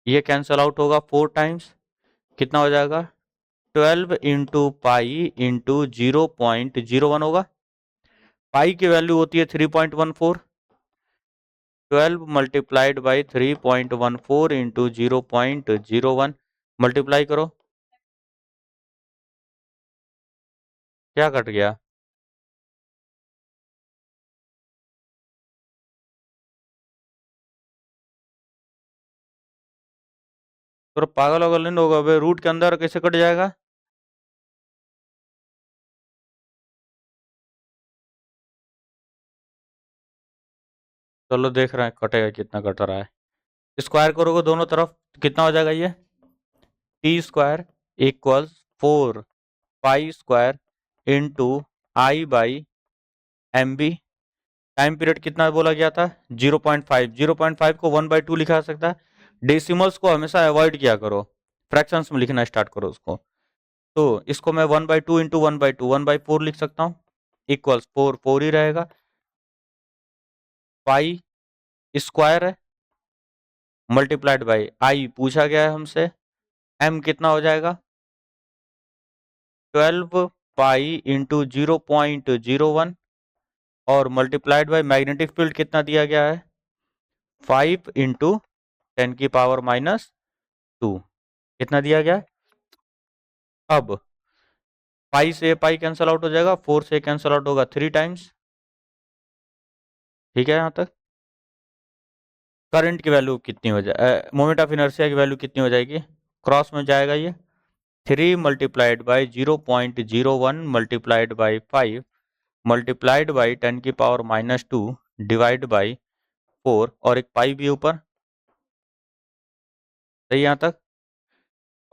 ये कैंसल आउट होगा 4 टाइम्स, कितना हो जाएगा? 12 इंटू पाई इंटू 0.01 होगा। पाई की वैल्यू होती है 3.14, 12 मल्टीप्लाइड बाई 3.14 इंटू 0.01, मल्टीप्लाई करो, क्या कट गया? तो पागल होगल नहीं होगा, भाई रूट के अंदर कैसे कट जाएगा? चलो देख रहे हैं कटेगा, कितना कट रहा है। स्क्वायर करोगे दोनों तरफ तो कितना हो जाएगा? ये T² equals 4 pi square into I/mb। Time period कितना बोला गया था? 0.5। 0.5 को 1/2 लिखा जा सकता है। डेसिमल्स को हमेशा अवॉइड किया करो, फ्रैक्शंस में लिखना स्टार्ट करो उसको। तो इसको मैं 1/2 इंटू 1/2 1/4 लिख सकता हूँ, इक्वल्स 4 4 ही रहेगा। पाई स्क्वायर है मल्टीप्लाइड बाई आई पूछा गया है हमसे, m कितना हो जाएगा? 12 पाई इंटू 0.01 और मल्टीप्लाइड बाई मैग्नेटिक फील्ड कितना दिया गया है? 5 इंटू 10⁻²। कितना दिया गया है? अब पाई से पाई कैंसल आउट हो जाएगा, 4 से कैंसल आउट होगा 3 टाइम्स। ठीक है, यहाँ तक। करंट की वैल्यू कितनी हो जाए, मोमेंट ऑफ इनर्शिया की वैल्यू कितनी हो जाएगी? क्रॉस में जाएगा ये, 3 multiplied by 0.01 multiplied by 5 multiplied by 10⁻², divide by 4, और एक पाई भी ऊपर। सही यहाँ तक।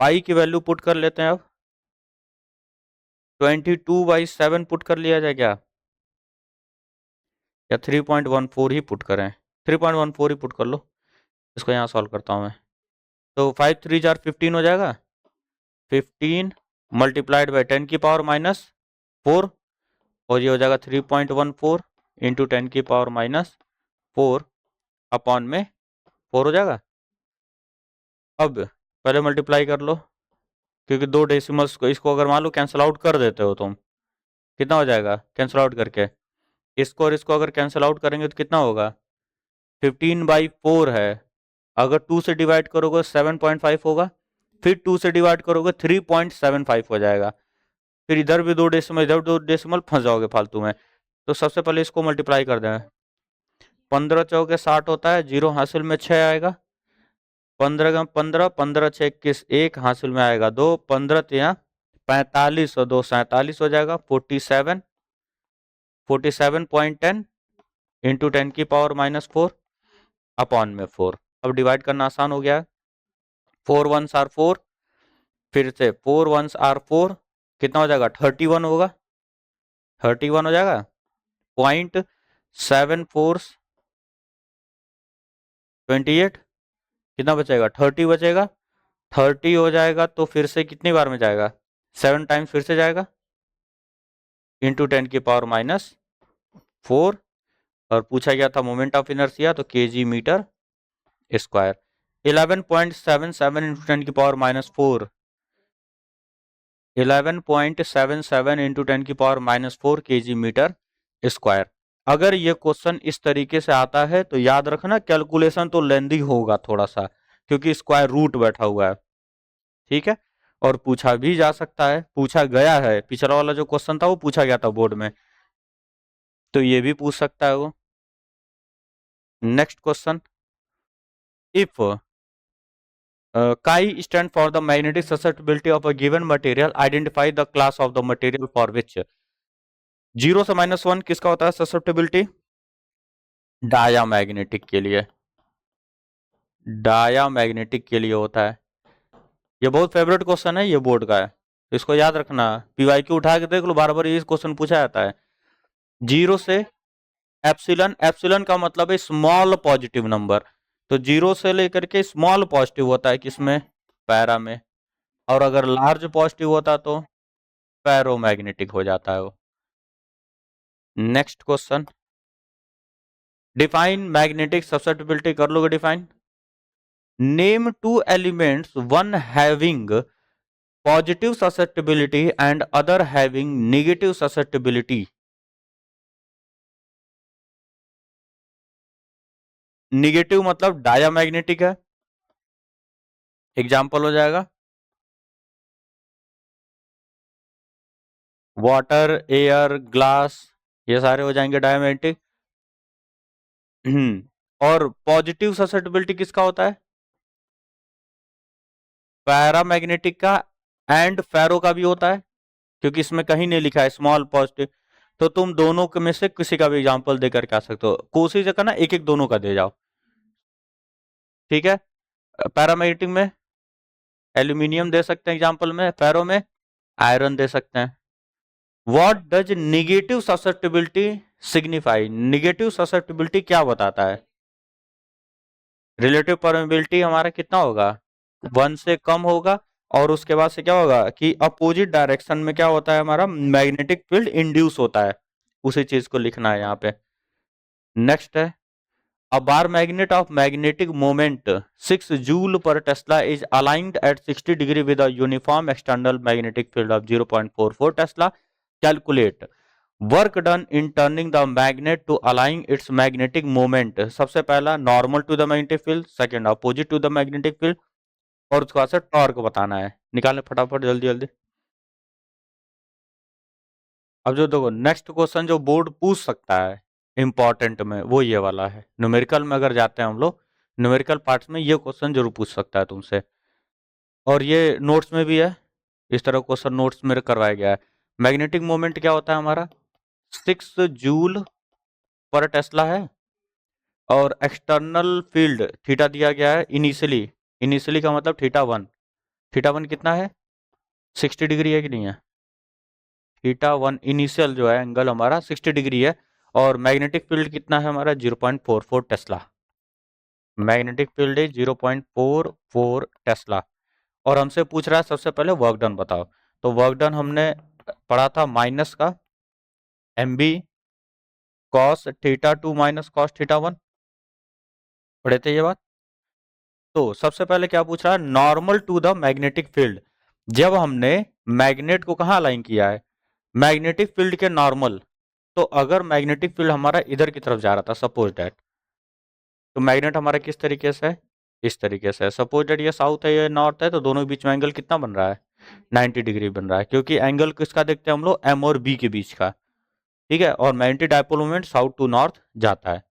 पाई की वैल्यू पुट कर लेते हैं अब, 22/7 पुट कर लिया जाए क्या, या 3.14 ही पुट करें? 3.14 ही पुट कर लो, इसको यहाँ सॉल्व करता हूँ मैं। तो 5 3 जार 15 हो जाएगा, 15 मल्टीप्लाइड बाई 10⁻⁻4, और ये हो जाएगा 3.14 इंटू 10⁻⁻4 अपॉन में 4 हो जाएगा। अब पहले मल्टीप्लाई कर लो, क्योंकि दो डेसिमल्स को इसको अगर मान लो कैंसिल आउट कर देते हो तुम, कितना हो जाएगा कैंसिल आउट करके? इसको और इसको अगर कैंसिल आउट करेंगे तो कितना होगा? 15/4 है। अगर 2 से डिवाइड करोगे 7.5 होगा, फिर 2 से डिवाइड करोगे 3.75 हो जाएगा। फिर इधर भी दो डेसिमल, इधर दो डेसिमल, फंस जाओगे फालतू में। तो सबसे पहले इसको मल्टीप्लाई कर दें। 15 चौके 60 होता है, जीरो हासिल में 6 आएगा। 15 का 15, 15 6 21, एक हासिल में आएगा 2, 15 यहाँ 45 और 2 47 हो जाएगा। 47.10 इंटू 10⁻⁻4 अपॉन में 4। अब डिवाइड करना आसान हो गया है। 4 1s आर 4, फिर से 4 1s आर 4, कितना हो जाएगा? 31 होगा। 31 हो जाएगा। 0.74 28, कितना बचेगा? 30 बचेगा। 30 हो जाएगा तो फिर से कितनी बार में जाएगा? 7 टाइम्स फिर से जाएगा, इंटू 10⁻⁻4। और पूछा गया था मोमेंट ऑफ इनर्शिया, तो kg metre square. 11.77 into 10⁻⁻4, 11.77 into 10⁻⁻4 kg metre square. अगर ये क्वेश्चन इस तरीके से आता है तो याद रखना कैलकुलेशन तो लेंदी होगा थोड़ा सा, क्योंकि स्क्वायर रूट बैठा हुआ है, ठीक है। और पूछा भी जा सकता है, पूछा गया है, पिछला वाला जो क्वेश्चन था वो पूछा गया था बोर्ड में, तो ये भी पूछ सकता है वो। Next question, if chi stand for the magnetic susceptibility of a given material, identify the class of the material for which। 0 से -1 किसका होता है ससेप्टिबिलिटी? डायामैग्नेटिक के लिए, डायामैग्नेटिक के लिए होता है। ये बहुत फेवरेट क्वेश्चन है, ये बोर्ड का है, इसको याद रखना। पीवाईक्यू उठा के देख लो, बार बार ये क्वेश्चन पूछा जाता है। 0 से एप्सिलन, एप्सिलन का मतलब है स्मॉल पॉजिटिव नंबर, तो 0 से लेकर के स्मॉल पॉजिटिव होता है किसमें? पैरा में। और अगर लार्ज पॉजिटिव होता तो पैरोमैग्नेटिक हो जाता है वो। Next question, define magnetic susceptibility, कर लोगे define. Name 2 elements, one having positive susceptibility and other having negative susceptibility. Negative मतलब डायामैग्नेटिक है, एग्जाम्पल हो जाएगा वाटर, एयर, ग्लास, ये सारे हो जाएंगे डायामैग्नेटिक। और पॉजिटिव ससेप्टिबिलिटी किसका होता है? पैरामैग्नेटिक का एंड फेरो का भी होता है, क्योंकि इसमें कहीं नहीं लिखा है स्मॉल पॉजिटिव। तो तुम दोनों में से किसी का भी एग्जांपल देकर के आ सकते हो, कोशिश करना एक एक दोनों का दे जाओ, ठीक है। पैरामैग्नेटिक में एल्यूमिनियम दे सकते हैं एग्जांपल में, फेरो में आयरन दे सकते हैं। What does negative susceptibility signify? Negative susceptibility क्या बताता है? रिलेटिव परमेबिलिटी हमारा कितना होगा? 1 से कम होगा, और उसके बाद से क्या होगा कि अपोजिट डायरेक्शन में क्या होता है हमारा? मैग्नेटिक फील्ड इंड्यूस होता है, उसी चीज को लिखना है यहाँ पे। नेक्स्ट है, a bar magnet of magnetic moment 6 joule per tesla is aligned at 60 degree with a uniform external magnetic field of 0.44 tesla. Calculate work done in turning the magnet to अलाइंग इट्स मैग्नेटिक मोमेंट। सबसे पहला normal to the magnetic field, second opposite to the magnetic field, और उसके बाद से torque बताना है। निकालने फटाफट जल्दी जल्दी। अब जो देखो नेक्स्ट क्वेश्चन जो बोर्ड पूछ सकता है इंपॉर्टेंट में, वो ये वाला है। न्यूमेरिकल में अगर जाते हैं हम लोग, न्यूमेरिकल पार्ट्स में ये क्वेश्चन जरूर पूछ सकता है तुमसे, और ये नोट्स में भी है, इस तरह क्वेश्चन नोट्स में करवाया गया है। मैग्नेटिक मोमेंट क्या होता है हमारा? 6 जूल पर टेस्ला है, और एक्सटर्नल फील्ड थीटा दिया गया है इनिशियली। इनिशियली का मतलब थीटा 1, थीटा 1 कितना है? 60 डिग्री है कि नहीं है? थीटा 1 इनिशियल जो है एंगल हमारा 60 डिग्री है, और मैग्नेटिक फील्ड कितना है हमारा? 0.44 Tesla. Magnetic field is 0.44 Tesla. और हमसे पूछ रहा है सबसे पहले वर्क डन बताओ, तो वर्क डन हमने पढ़ा था माइनस का mb cos θ2 माइनस cos θ1, पढ़े थे ये बात। तो सबसे पहले क्या पूछ रहा है, normal to the magnetic field. जब हमने मैग्नेट को कहाँ अलाइन किया है, मैग्नेटिक फील्ड के नॉर्मल, तो अगर मैग्नेटिक फील्ड हमारा इधर की तरफ जा रहा था सपोज डैट, तो मैग्नेट हमारा किस तरीके से है, इस तरीके से है। सपोज डैट ये साउथ है ये नॉर्थ है, तो दोनों के बीच में एंगल कितना बन रहा है, 90 डिग्री बन रहा है, क्योंकि एंगल किसका देखते हैं हम लोग, एम और बी के बीच का, ठीक है। और magnetic dipole moment south to north जाता है,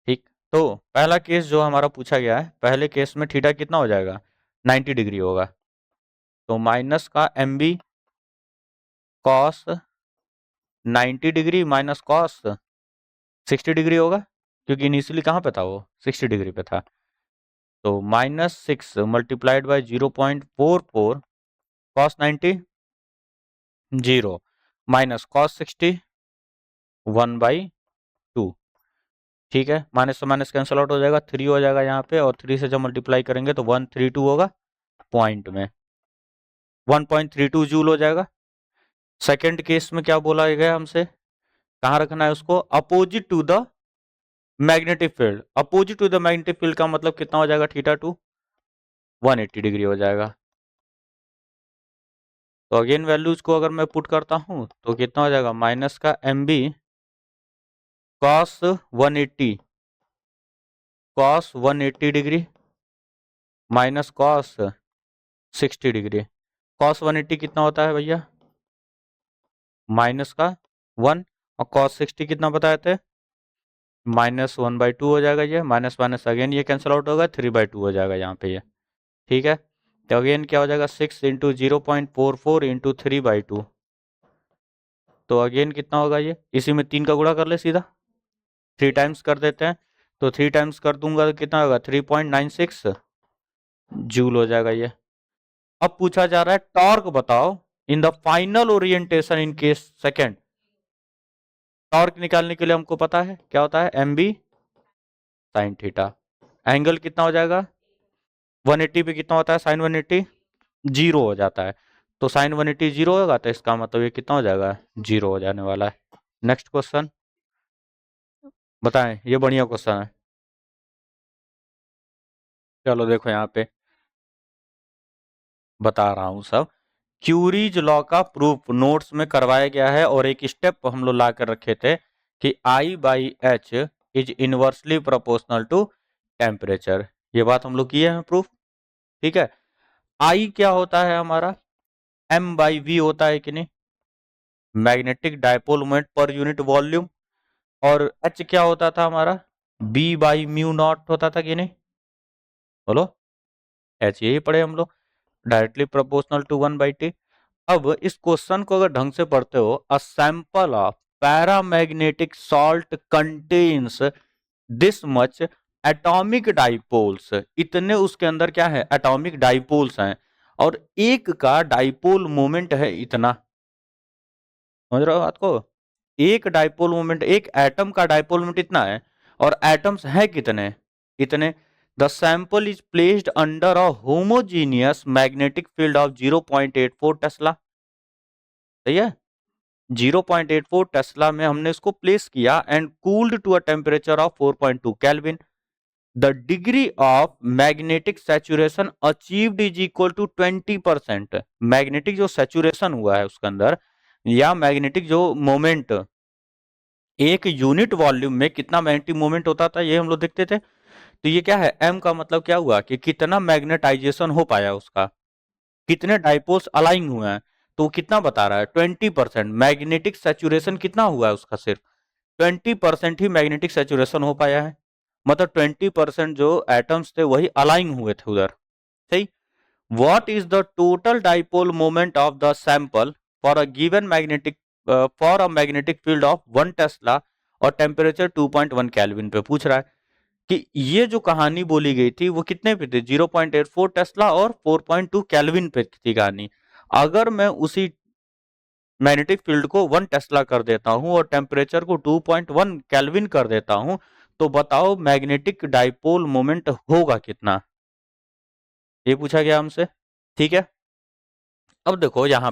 ठीक। तो पहला केस जो हमारा पूछा गया है, पहले केस में थीटा कितना हो जाएगा, 90 डिग्री होगा। तो माइनस का M B cos 90 degree minus cos 60 degree होगा, क्योंकि इनिशियली कहाँ पे था वो, 60 डिग्री पे था। तो -6 multiplied by 0.44 cos 90 0 minus cos 60 1/2, ठीक है। माइनस से माइनस कैंसिल आउट हो जाएगा, 3 हो जाएगा यहाँ पे, और 3 से जब मल्टीप्लाई करेंगे तो 132 होगा, पॉइंट में 1.32 जूल हो जाएगा। सेकेंड केस में क्या बोला गया हमसे, कहाँ रखना है उसको, opposite to the magnetic field. Opposite to the magnetic field का मतलब कितना हो जाएगा, थीटा टू 180 डिग्री हो जाएगा। तो अगेन वैल्यूज को अगर मैं पुट करता हूँ तो कितना हो जाएगा, माइनस का M B cos 180 degree minus cos 60 degree. Cos 180 कितना होता है भैया, माइनस का 1, और कॉस 60 कितना बताए थे, -1/2 हो जाएगा। ये माइनस माइनस अगेन ये कैंसिल आउट होगा, 3/2 हो जाएगा यहाँ पे ये, ठीक है। तो अगेन क्या हो जाएगा, 6 इंटू 0.44 इंटू 3/2, तो अगेन कितना होगा, ये इसी में 3 का गुणा कर ले सीधा, 3 टाइम्स कर देते हैं, तो 3 टाइम्स कर दूंगा तो कितना होगा, 3.96 जूल हो जाएगा ये। अब पूछा जा रहा है टॉर्क बताओ in the final orientation in case second. Torque निकालने के लिए हमको पता है क्या होता है, M B sine theta. Angle कितना हो जाएगा, 180 पे कितना होता है साइन 180, 0 हो जाता है। तो साइन 180 0 होगा, तो इसका मतलब ये कितना हो जाएगा, 0 हो जाने वाला है। नेक्स्ट क्वेश्चन बताएं, ये बढ़िया क्वेश्चन है। चलो देखो यहाँ पे बता रहा हूँ सब। क्यूरीज लॉ का प्रूफ नोट्स में करवाया गया है, और एक स्टेप हम लोग ला कर रखे थे कि I/H is inversely proportional to temperature. ये बात हम लोग किए हैं प्रूफ, ठीक है। I क्या होता है हमारा, M/V होता है कि नहीं, magnetic dipole moment per unit volume. और H क्या होता था हमारा, B/μ0 होता था कि नहीं, बोलो। H यही पढ़े हम लोग, डायरेक्टली प्रोपोर्शनल टू 1/T। अब इस क्वेश्चन को अगर ढंग से पढ़ते हो, a sample of paramagnetic salt contains this much atomic dipoles, इतने उसके अंदर क्या है, एटॉमिक डाइपोल्स हैं, और एक का डाइपोल मोमेंट है इतना, समझ रहे हो बात को, एक डाइपोल मोमेंट, एक एटम का डाइपोल मोमेंट इतना है, और एटम्स हैं कितने, इतने। The sample is placed under a homogeneous magnetic field of 0.84 tesla, सही है। 0.84 टेस्ला में हमने इसको प्लेस किया, and cooled to a temperature of 4.2 kelvin. The degree of magnetic saturation achieved is equal to 20%। Magnetic जो सैचुरेशन हुआ है उसके अंदर, या मैग्नेटिक जो मोमेंट, एक यूनिट वॉल्यूम में कितना मैग्नेटिक मोमेंट होता था ये हम लोग देखते थे। तो ये क्या है, एम का मतलब क्या हुआ कि कितना मैग्नेटाइजेशन हो पाया उसका, कितने डाइपोल्स अलाइन हुए हैं। तो कितना बता रहा है, 20%। मैग्नेटिक सैचुरेशन कितना हुआ है उसका, सिर्फ 20% ही मैग्नेटिक सैचुरेशन हो पाया है, मतलब 20% जो एटम्स थे वही अलाइन हुए थे उधर, सही। What is the total dipole moment of the sample for a given magnetic, for a magnetic field of 1 Tesla और टेम्परेचर 2.1 केल्विन पे पूछ रहा है कि ये जो कहानी बोली गई थी वो कितने पे थी, 0.84 टेस्ला और 4.2 केल्विन पे थी कहानी। अगर मैं उसी मैग्नेटिक फील्ड को 1 टेस्ला कर देता हूं और टेम्परेचर को 2.1 केल्विन कर देता हूं, तो बताओ मैग्नेटिक डाइपोल मोमेंट होगा कितना, ये पूछा गया हमसे, ठीक है। अब देखो यहाँ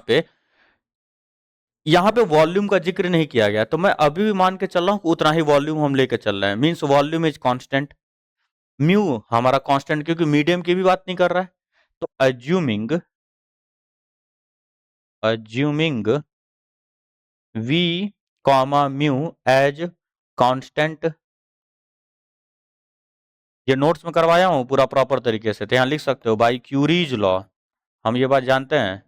पे वॉल्यूम का जिक्र नहीं किया गया, तो मैं अभी भी मान के चल रहा हूँ उतना ही वॉल्यूम हम लेके चल रहे हैं, means volume is constant. Mu हमारा कांस्टेंट, क्योंकि मीडियम की भी बात नहीं कर रहा है, तो assuming v comma mu as constant. ये नोट्स में करवाया हूँ पूरा प्रॉपर तरीके से, तो यहाँ लिख सकते हो बाई क्यूरीज लॉ, हम ये बात जानते हैं,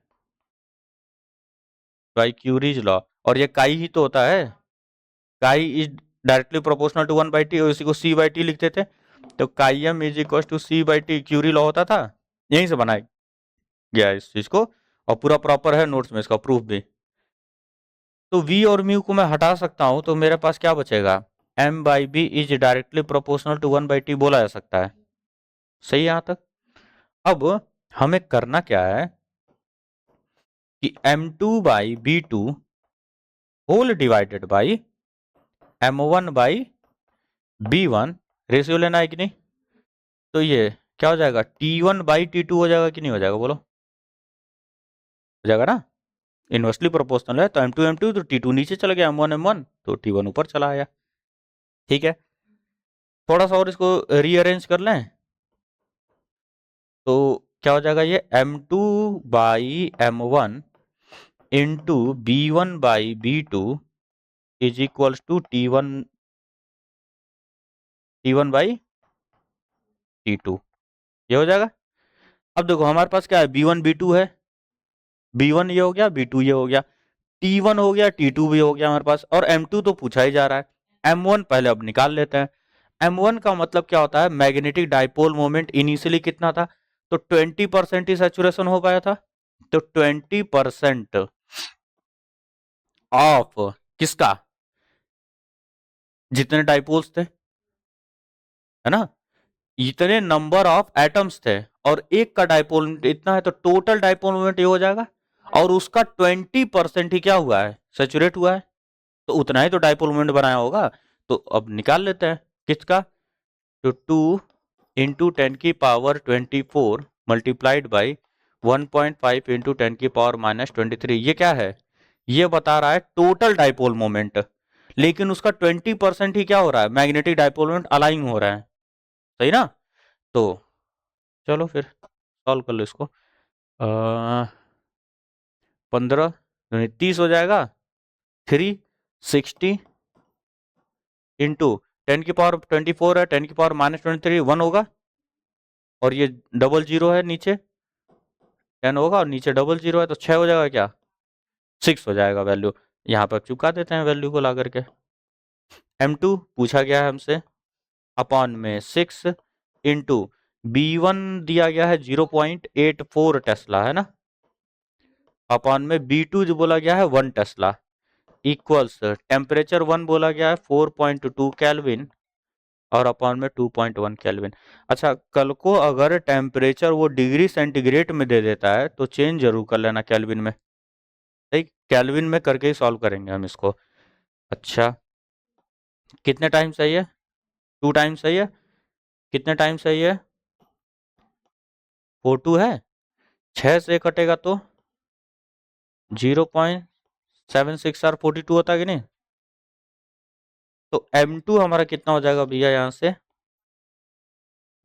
बाई क्यूरीज लॉ। और ये काई ही तो होता है, काई is directly proportional to 1/t, और इसी को c/t लिखते थे, तो chi M is equal to c/t Curie law होता था, यहीं से बनाया गया है इस चीज को, और पूरा प्रॉपर है नोट्स में इसका प्रूफ भी। तो v और म्यू को मैं हटा सकता हूं, तो मेरे पास क्या बचेगा, m/b is directly proportional to 1/t बोला जा सकता है। सही है यहां तक। अब हमें करना क्या है कि m2/b2 whole divided by m1/b1 ratio लेना है कि नहीं। तो ये क्या हो जाएगा, t1/t2 हो जाएगा कि नहीं हो जाएगा, बोलो हो जाएगा ना, इनवर्सली प्रोपोर्शनल है, तो m2 तो t2 नीचे चला गया, m1 तो t1 ऊपर चला आया। ठीक है, थोड़ा सा और इसको रीअरेंज कर लें, तो क्या हो जाएगा, ये m2/m1 into b1/b2 is equals to t1/t2, ये हो जाएगा। अब देखो हमारे पास क्या है, b1 b2 है, b1 ये हो गया, b2 ये हो गया, t1 हो गया, t2 भी हो गया हमारे पास, और m2 तो पूछा ही जा रहा है। m1 पहले अब निकाल लेते हैं। m1 का मतलब क्या होता है, मैग्नेटिक डाइपोल मोमेंट इनिशियली कितना था, तो 20% ही सैचुरेशन हो पाया था, तो 20% ऑफ किसका, जितने डाइपोल्स थे, है ना, इतने नंबर ऑफ एटम्स थे, और एक का डाइपोल मोमेंट इतना है, तो टोटल डाइपोल मोमेंट ये हो जाएगा, और उसका 20% ही क्या हुआ है, सेचुरेट हुआ है, तो उतना ही तो डाइपोल मोमेंट बनाया होगा। तो अब निकाल लेते हैं किसका, तो 2 × 10⁻24 मल्टीप्लाइड बाई 1.5 × 10⁻⁻23, ये क्या है, ये बता रहा है टोटल डाइपोल मोमेंट, लेकिन उसका 20% ही क्या हो रहा है, मैग्नेटिक डाइपोल मोमेंट अलाइंग हो रहा है। सही ना, तो चलो फिर सॉल्व कर लो इसको। 15 30 हो जाएगा, 360 इंटू 10⁻24 है, 10⁻⁻23 1 होगा, और ये डबल जीरो है नीचे, 10 होगा और नीचे डबल जीरो है, तो 6 हो जाएगा, क्या 6 हो जाएगा वैल्यू। यहाँ पर चुका देते हैं वैल्यू को ला करके। m2 पूछा गया है हमसे, अपॉन में 6 इंटू b1 दिया गया है 0.84 टेस्ला, है ना, अपॉन में b2 जो बोला गया है 1 टेस्ला, इक्वल्स टेम्परेचर 1 बोला गया है 4.2 केल्विन, और अपॉन में 2.1 केल्विन। अच्छा, कल को अगर टेम्परेचर वो डिग्री सेंटीग्रेड में दे देता है, तो चेंज जरूर कर लेना केल्विन में, ठीक, केल्विन में करके ही सॉल्व करेंगे हम इसको। अच्छा, कितने टाइम सही है, 2 टाइम सही है, कितने टाइम सही है, 42 है, 6 से कटेगा तो 0.76 होता है कि नहीं, तो m2 हमारा कितना हो जाएगा भैया, यहाँ से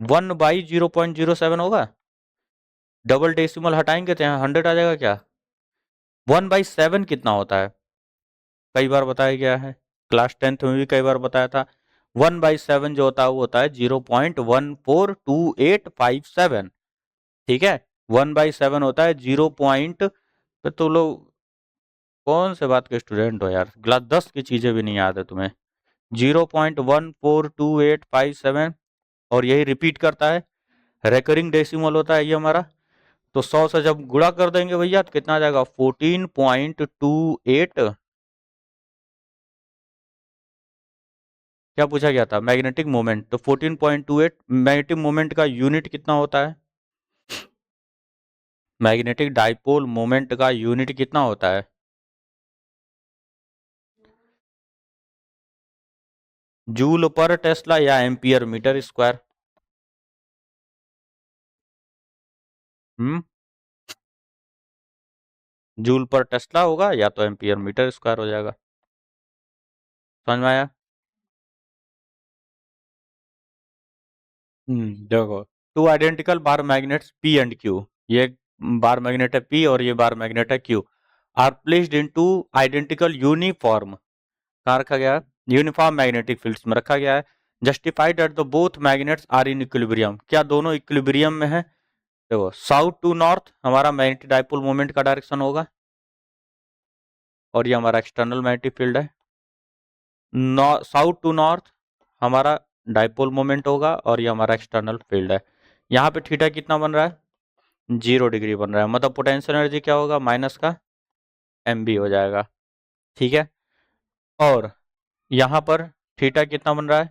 1/0.07 होगा, डबल डेसिमल हटाएंगे तो यहाँ 100 आ जाएगा, क्या 1/7 कितना होता है, कई बार बताया गया है, क्लास 10th में भी कई बार बताया था, 1/7 जो होता है वो होता है 0.142857, ठीक है, 1/7 होता है 0 पॉइंट, तो लोग कौन से बात के स्टूडेंट हो यार, क्लास 10 की चीजें भी नहीं याद है तुम्हें, 0.142857, और यही रिपीट करता है, रेकरिंग डेसिमल होता है ये हमारा, तो 100 से जब गुणा कर देंगे भैया तो कितना आ जाएगा, 14.28, क्या पूछा गया था, मैग्नेटिक मोमेंट, तो 14.28 मैग्नेटिक मोमेंट का यूनिट कितना होता है, मैग्नेटिक डाइपोल मोमेंट का यूनिट कितना होता है, जूल पर टेस्ला या एम्पियर मीटर स्क्वायर। हम्म, जूल पर टेस्ला होगा या तो एम्पियर मीटर स्क्वायर हो जाएगा। समझ में आया। देखो, two identical bar magnets P and Q, ये बार मैग्नेट है पी और ये बार मैग्नेट है Q, are placed in two identical uniform, कहाँ रखा गया है, यूनिफॉर्म मैग्नेटिक फील्ड्स में रखा गया है, justified at the both magnets are in equilibrium, क्या दोनों इक्विलिब्रियम में है, देखो साउथ टू नॉर्थ हमारा मैग्नेटिक डाइपोल मोमेंट का डायरेक्शन होगा, और ये हमारा एक्सटर्नल मैग्नेटिक फील्ड है, साउथ टू नॉर्थ हमारा डाइपोल मोमेंट होगा, और ये हमारा एक्सटर्नल फील्ड है, यहाँ पे थीटा कितना बन रहा है, 0 डिग्री बन रहा है, मतलब पोटेंशियल एनर्जी क्या होगा, माइनस का एम बी हो जाएगा, ठीक है, और यहाँ पर थीटा कितना बन रहा है,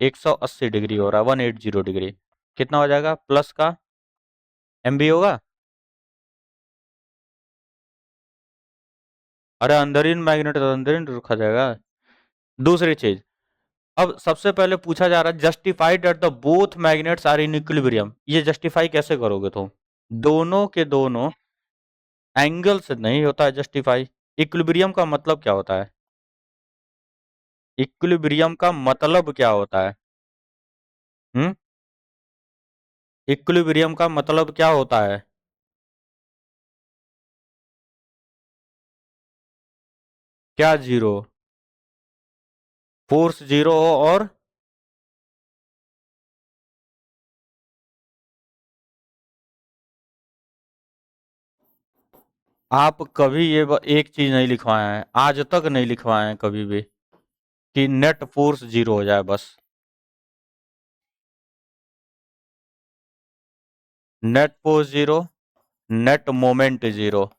180 डिग्री हो रहा है, 180 डिग्री, कितना हो जाएगा, प्लस का एम बी होगा, अरे अंदर ही मैग्नेट अंदर ही रखा जाएगा। दूसरी चीज, अब सबसे पहले पूछा जा रहा है justified at the both magnets are in equilibrium, ये जस्टिफाई कैसे करोगे तुम, दोनों के दोनों एंगल से नहीं होता है जस्टिफाई, इक्विलिब्रियम का मतलब क्या होता है, इक्विलिब्रियम का मतलब क्या होता है, हम्म, इक्विलिब्रियम का मतलब क्या होता है, क्या जीरो, फोर्स जीरो हो और आप कभी ये एक चीज नहीं लिखवाए हैं, आज तक नहीं लिखवाए हैं कभी भी, कि नेट फोर्स जीरो हो जाए बस, net force zero, net moment zero,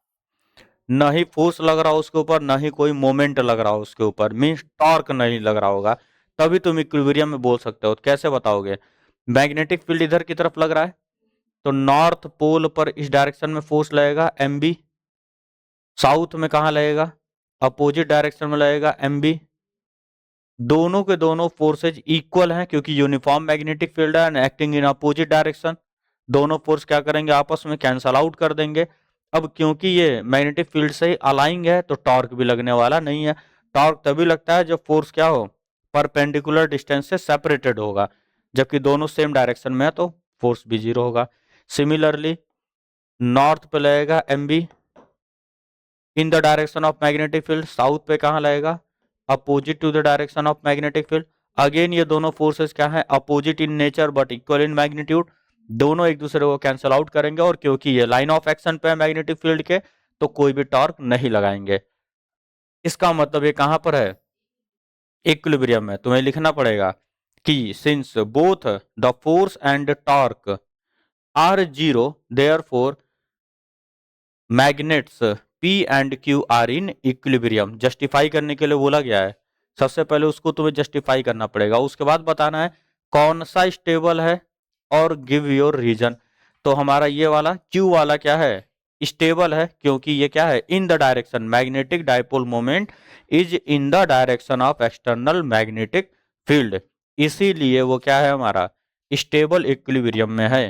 न ही फोर्स लग रहा हो उसके ऊपर, न ही कोई मोमेंट लग रहा हो उसके ऊपर, मीन्स टॉर्क नहीं लग रहा होगा, तभी तुम इक्विलिब्रियम में बोल सकते हो, तो कैसे बताओगे, मैग्नेटिक फील्ड इधर की तरफ लग रहा है, तो नॉर्थ पोल पर इस डायरेक्शन में फोर्स लगेगा एम बी, साउथ में कहाँ लगेगा, अपोजिट डायरेक्शन में लगेगा एम बी, दोनों के दोनों फोर्सेज इक्वल हैं क्योंकि यूनिफॉर्म मैग्नेटिक फील्ड है and acting in opposite direction, दोनों फोर्स क्या करेंगे, आपस में कैंसल आउट कर देंगे। अब क्योंकि ये मैग्नेटिक फील्ड से ही अलाइंग है तो टॉर्क भी लगने वाला नहीं है, टॉर्क तभी लगता है जब फोर्स क्या हो, परपेंडिकुलर डिस्टेंस से सेपरेटेड होगा, जबकि दोनों सेम डायरेक्शन में है तो फोर्स भी जीरो होगा। सिमिलरली नॉर्थ पे लगेगा M B in the direction of magnetic field, south पे कहाँ लगेगा, opposite to the direction of magnetic field, again ये दोनों फोर्सेस क्या है, opposite in nature but equal in magnitude, दोनों एक दूसरे को कैंसल आउट करेंगे, और क्योंकि ये लाइन ऑफ एक्शन पे है मैग्नेटिक फील्ड के तो कोई भी टॉर्क नहीं लगाएंगे, इसका मतलब ये कहां पर है, इक्विलिब्रियम में, तुम्हें लिखना पड़ेगा कि since both the force and torque are zero therefore magnets P and Q are in equilibrium, justify करने के लिए बोला गया है, सबसे पहले उसको तुम्हें जस्टिफाई करना पड़ेगा, उसके बाद बताना है कौन सा स्टेबल है और गिव योर रीजन, तो हमारा ये वाला Q वाला क्या है, स्टेबल है क्योंकि ये क्या है, इन the direction magnetic dipole moment is in the direction of external magnetic field, इसीलिए वो क्या है हमारा स्टेबल इक्विलिब्रियम में है।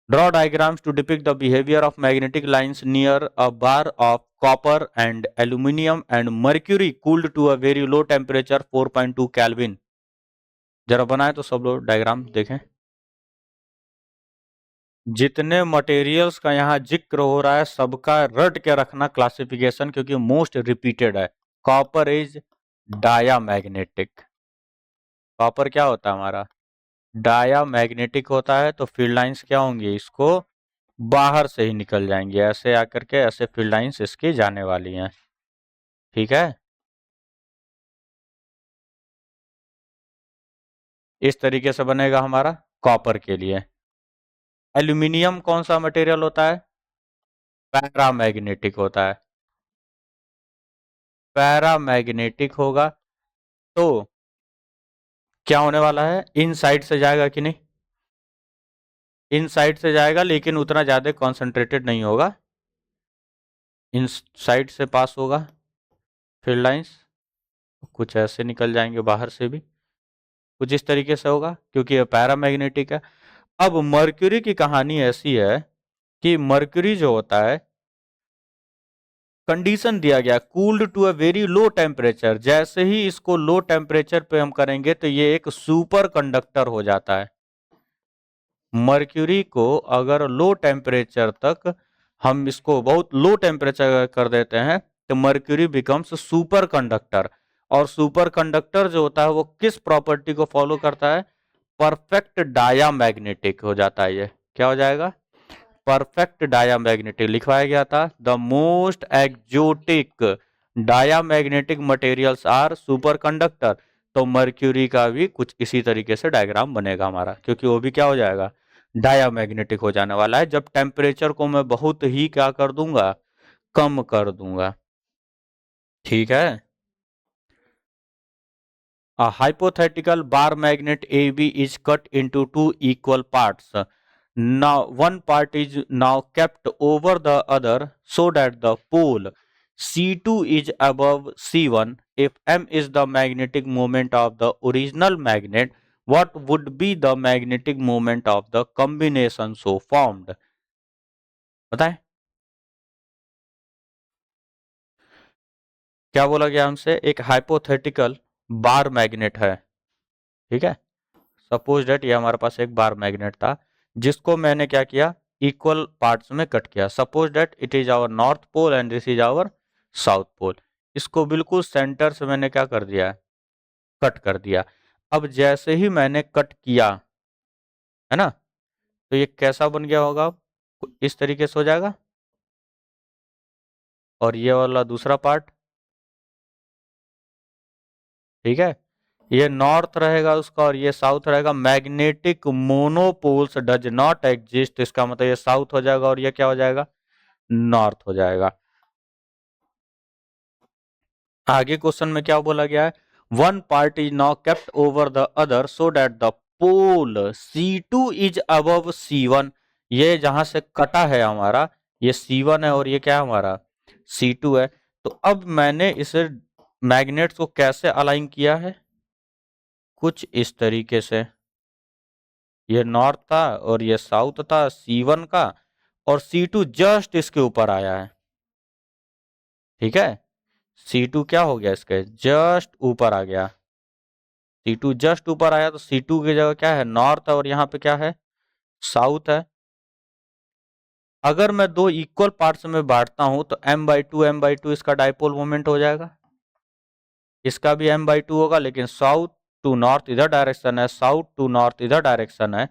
Draw diagrams to depict the behavior of magnetic lines near a bar of copper and aluminium and mercury cooled to a very low temperature 4.2 Kelvin। जरा बनाए तो सब लोग डायग्राम देखें। जितने मटेरियल्स का यहाँ जिक्र हो रहा है सबका रट के रखना क्लासिफिकेशन, क्योंकि मोस्ट रिपीटेड है। कॉपर इज डायामैग्नेटिक, कॉपर क्या होता है हमारा, डायामैग्नेटिक होता है, तो फील्ड लाइंस क्या होंगी, इसको बाहर से ही निकल जाएंगे, ऐसे आकर के ऐसे फील्ड लाइंस इसकी जाने वाली हैं, ठीक है, इस तरीके से बनेगा हमारा कॉपर के लिए। एल्यूमिनियम कौन सा मटेरियल होता है, पैरामैग्नेटिक होता है, पैरामैग्नेटिक होगा, तो क्या होने वाला है, इन साइड से जाएगा कि नहीं, इन साइड से जाएगा लेकिन उतना ज्यादा कॉन्सेंट्रेटेड नहीं होगा, इन साइड से पास होगा फील्ड लाइंस, कुछ ऐसे निकल जाएंगे बाहर से भी, कुछ इस तरीके से होगा क्योंकि ये पैरामैग्नेटिक है। अब मर्क्यूरी की कहानी ऐसी है कि मर्क्यूरी जो होता है, कंडीशन दिया गया cooled to a very low temperature, जैसे ही इसको लो टेम्परेचर पे हम करेंगे तो ये एक सुपर कंडक्टर हो जाता है, मर्क्यूरी को अगर लो टेम्परेचर तक हम इसको बहुत लो टेम्परेचर कर देते हैं तो मर्क्यूरी बिकम्स सुपर कंडक्टर। और सुपर कंडक्टर जो होता है वो किस प्रॉपर्टी को फॉलो करता है? परफेक्ट डायामैग्नेटिक हो जाता है। ये क्या हो जाएगा? परफेक्ट डायामैग्नेटिक लिखवाया गया था। The most exotic diamagnetic materials are super conductor. तो मर्क्यूरी का भी कुछ इसी तरीके से डायग्राम बनेगा हमारा, क्योंकि वो भी क्या हो जाएगा? डायामैग्नेटिक हो जाने वाला है जब टेम्परेचर को मैं बहुत ही क्या कर दूंगा? कम कर दूंगा। ठीक है। A hypothetical bar magnet AB is cut into two equal parts. Now, one part is now kept over the other so that the pole C2 is above C1. If M is the magnetic moment of the original magnet, what would be the magnetic moment of the combination so formed? बताएं क्या बोला गया हमसे? एक hypothetical बार magnet है, ठीक है। Suppose date ये हमारे पास एक बार मैग्नेट था जिसको मैंने क्या किया? इक्वल पार्ट्स में कट किया। Suppose that it is our north pole and this is our south pole. इसको बिल्कुल सेंटर से मैंने क्या कर दिया? कट कर दिया। अब जैसे ही मैंने कट किया, है ना, तो ये कैसा बन गया होगा? इस तरीके से हो जाएगा। और ये वाला दूसरा पार्ट, ठीक है, ये नॉर्थ रहेगा उसका और ये साउथ रहेगा। Magnetic monopoles does not exist, इसका मतलब ये साउथ हो जाएगा और ये क्या हो जाएगा? नॉर्थ हो जाएगा। आगे क्वेश्चन में क्या बोला गया है? One part is now kept over the other so that the pole C2 is above C1। ये जहां से कटा है हमारा, ये C1 है और ये क्या है हमारा? C2 है। तो अब मैंने इसे मैग्नेट्स को कैसे अलाइन किया है? कुछ इस तरीके से। ये नॉर्थ था और ये साउथ था C1 का, और C2 जस्ट इसके ऊपर आया है, ठीक है। C2 क्या हो गया? इसके जस्ट ऊपर आ गया। C2 जस्ट ऊपर आया तो C2 की जगह क्या है? नॉर्थ है और यहाँ पे क्या है? साउथ है। अगर मैं दो इक्वल पार्ट्स में बांटता हूं तो m/2 इसका डाइपोल मोमेंट हो जाएगा। इसका भी m/2 होगा, लेकिन साउथ टू नॉर्थ इधर डायरेक्शन है, साउथ टू नॉर्थ इधर डायरेक्शन है।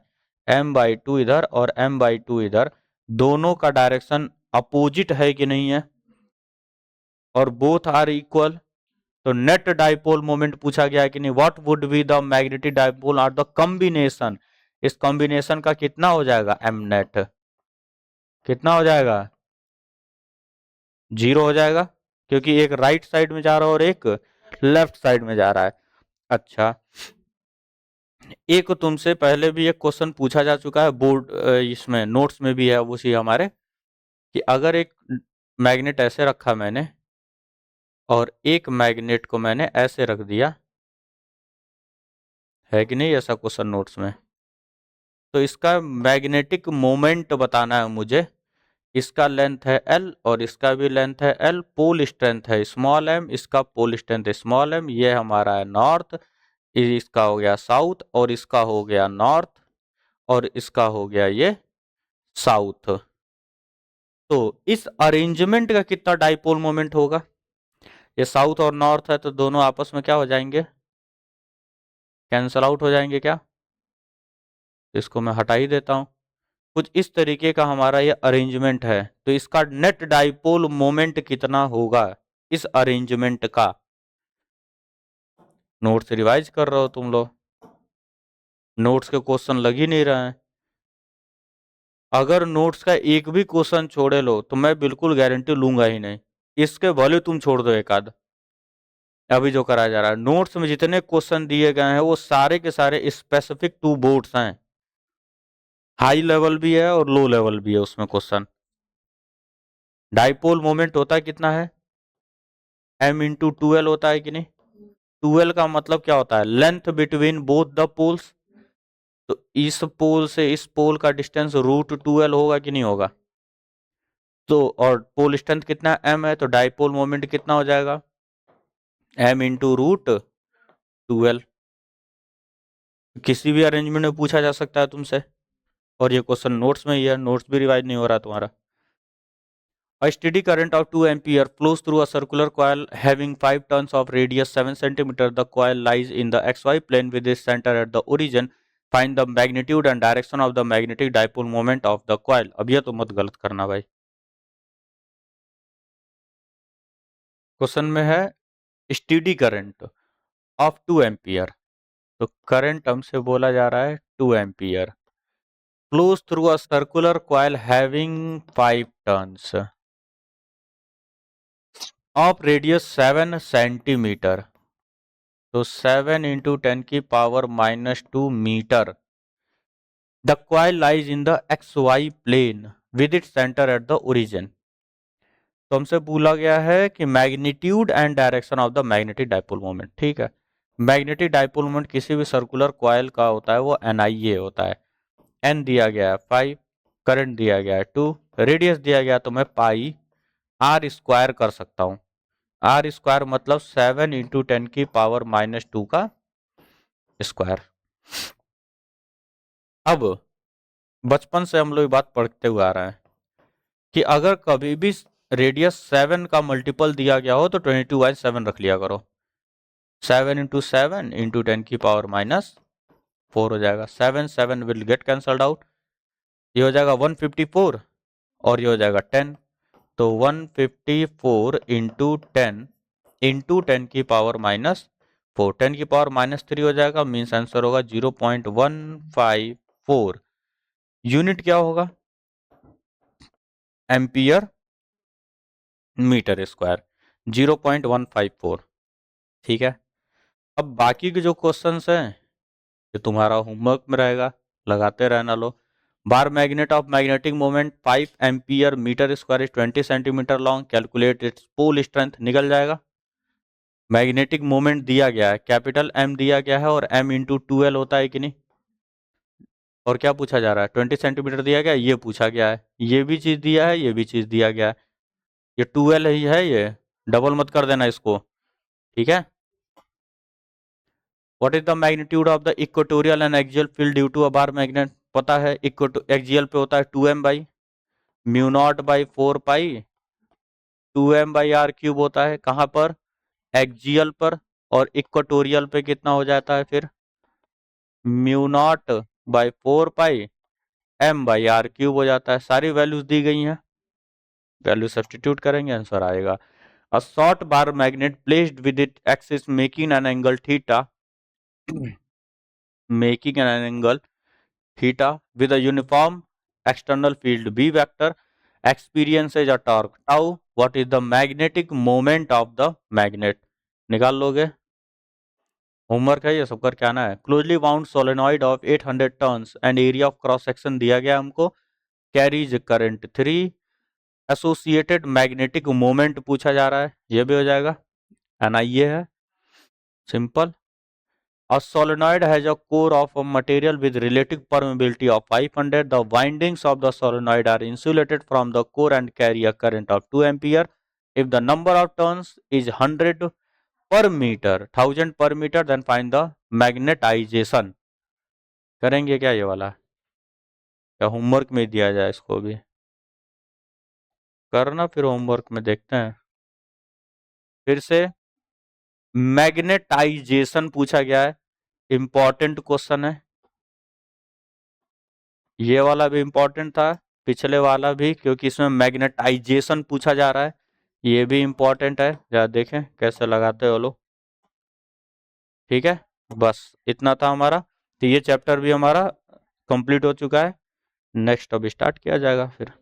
m/2 इधर और m/2 इधर, दोनों का डायरेक्शन अपोजिट है कि नहीं है? और बोथ आर इक्वल। तो नेट डाइपोल मोमेंट पूछा गया है कि नहीं? What would be the magnetic dipole or the combination. इस कॉम्बिनेशन का कितना हो जाएगा? एम नेट कितना हो जाएगा? 0 हो जाएगा, क्योंकि एक राइट साइड में जा रहा है और एक लेफ्ट साइड में जा रहा है। अच्छा, एक तुमसे पहले भी एक क्वेश्चन पूछा जा चुका है बोर्ड, इसमें नोट्स में भी है उसी हमारे, कि अगर एक मैग्नेट ऐसे रखा मैंने और एक मैग्नेट को मैंने ऐसे रख दिया, है कि नहीं ऐसा क्वेश्चन नोट्स में? तो इसका मैग्नेटिक मोमेंट बताना है मुझे। इसका लेंथ है L और इसका भी लेंथ है L। पोल स्ट्रेंथ है स्मॉल m, इसका पोल स्ट्रेंथ स्मॉल m। ये हमारा है नॉर्थ, इसका हो गया साउथ, और इसका हो गया नॉर्थ, और इसका हो गया ये साउथ। तो इस अरेंजमेंट का कितना डाइपोल मोमेंट होगा? ये साउथ और नॉर्थ है तो दोनों आपस में क्या हो जाएंगे? कैंसल आउट हो जाएंगे क्या? इसको मैं हटा ही देता हूं। कुछ इस तरीके का हमारा ये अरेंजमेंट है। तो इसका नेट डाइपोल मोमेंट कितना होगा इस अरेंजमेंट का? नोट्स रिवाइज कर रहे हो तुम लोग? नोट्स के क्वेश्चन लग ही नहीं रहे हैं। अगर नोट्स का एक भी क्वेश्चन छोड़े लो तो मैं बिल्कुल गारंटी लूंगा ही नहीं। इसके भले तुम छोड़ दो एक आध। अभी जो कराया जा रहा है, नोट्स में जितने क्वेश्चन दिए गए हैं वो सारे के सारे स्पेसिफिक टू बोर्ड्स हैं। हाई लेवल भी है और लो लेवल भी है उसमें क्वेश्चन। डाइपोल मोमेंट होता है कितना है? m/12 होता है कि नहीं? 12 का मतलब क्या होता है? Length between both the poles. तो इस पोल से इस पोल का डिस्टेंस √12 होगा कि नहीं होगा? तो और पोल स्ट्रेंथ कितना m है, तो डाइपोल मोमेंट कितना हो जाएगा? m/√12। किसी भी अरेंजमेंट में पूछा जा सकता है तुमसे। और ये क्वेश्चन नोट्स में ही है, नोट्स भी रिवाइज नहीं हो रहा तुम्हारा। A steady current of 2 ampere flows through a circular coil having 5 turns of radius 7 centimeter. The coil lies in the xy plane with its center at the origin. Find the magnitude and direction of the magnetic dipole moment of the coil. अब ये तो मत गलत करना भाई। Question में है steady current of 2 ampere, तो करंट हमसे बोला जा रहा है 2 ampere, flows through a circular coil having 5 turns of radius 7 centimetre, तो 7 इंटू 10 की power -2 metre. The coil lies in the XY plane with it centre at the origin. तो हमसे बोला गया है कि magnitude and direction of the magnetic dipole moment. ठीक है, मैग्नेटिक डाइपोल मोमेंट किसी भी सर्कुलर क्वाइल का होता है वो NIA होता है। N दिया गया है 5, करंट दिया गया है 2, रेडियस दिया गया तो मैं पाई R स्क्वायर कर सकता हूँ। R स्क्वायर मतलब 7 इंटू 10 की पावर -2 का स्क्वायर। अब बचपन से हम लोग ये बात पढ़ते हुए आ रहे हैं कि अगर कभी भी रेडियस 7 का मल्टीपल दिया गया हो तो 22/7 रख लिया करो। 7 इंटू 7 इंटू 10 की पावर -4 हो जाएगा। 7 विल गेट कैंसल्ड आउट, ये हो जाएगा 154 और ये हो जाएगा 10, तो 154 इंटू 10 की पावर -4, 10 की पावर -3 हो जाएगा, मीन्स आंसर होगा 0.154। यूनिट क्या होगा? Ampere metre square, 0.154। ठीक है, अब बाकी के जो क्वेश्चंस हैं ये तुम्हारा होमवर्क में रहेगा, लगाते रहना लो। Bar magnet of magnetic moment 5 ampere metre square is 20 centimetre long, calculate its pole strength, निकल जाएगा। मैग्नेटिक मोमेंट दिया गया है, कैपिटल M दिया गया है और M इंटू 2L होता है कि नहीं। और क्या पूछा जा रहा है? 20 सेंटीमीटर दिया गया है, ये पूछा गया है, ये भी चीज दिया है, ये भी चीज दिया गया है। ये 2L ही है, ये डबल मत कर देना इसको। ठीक है, what is the magnitude of the equatorial and axial field due to a bar magnet? पता है, एक्सियल पे होता है 2m by mu naught by 4 pi 2m by r cube होता है। कहाँ पर? एक्सियल पर। और इक्वेटोरियल पे कितना हो जाता है फिर? Mu naught by 4 pi m by r cube हो जाता है। सारी वैल्यूज दी गई हैं, वैल्यू सब्सटीट्यूट करेंगे, आंसर आएगा। A short bar magnet placed with it axis making an angle theta making an angle theta with a uniform external field B vector experiences a torque tau. What is the magnetic moment of the magnet? निकाल लोगे, homework है ये सब करके आना है। Closely bound solenoid of 800 turns and area of cross section दिया गया हमको, carries current 3, associated magnetic moment पूछा जा रहा है, ये भी हो जाएगा, NIA है, simple. A solenoid has a core of a material with relative permeability of 500. The windings of the solenoid are insulated from the core and carry a current of 2 ampere. If the number of turns is 100 per meter, 1000 per meter, then find the magnetization. करेंगे क्या ये वाला? क्या homework में दिया जाए इसको भी? करना, फिर होमवर्क में देखते हैं। फिर से मैग्नेटाइजेशन पूछा गया है, इंपॉर्टेंट क्वेश्चन है। ये वाला भी इंपॉर्टेंट था, पिछले वाला भी, क्योंकि इसमें मैग्नेटाइजेशन पूछा जा रहा है। ये भी इंपॉर्टेंट है, जरा देखें कैसे लगाते हो लोग। ठीक है, बस इतना था हमारा। तो ये चैप्टर भी हमारा कंप्लीट हो चुका है। नेक्स्ट अब स्टार्ट किया जाएगा फिर।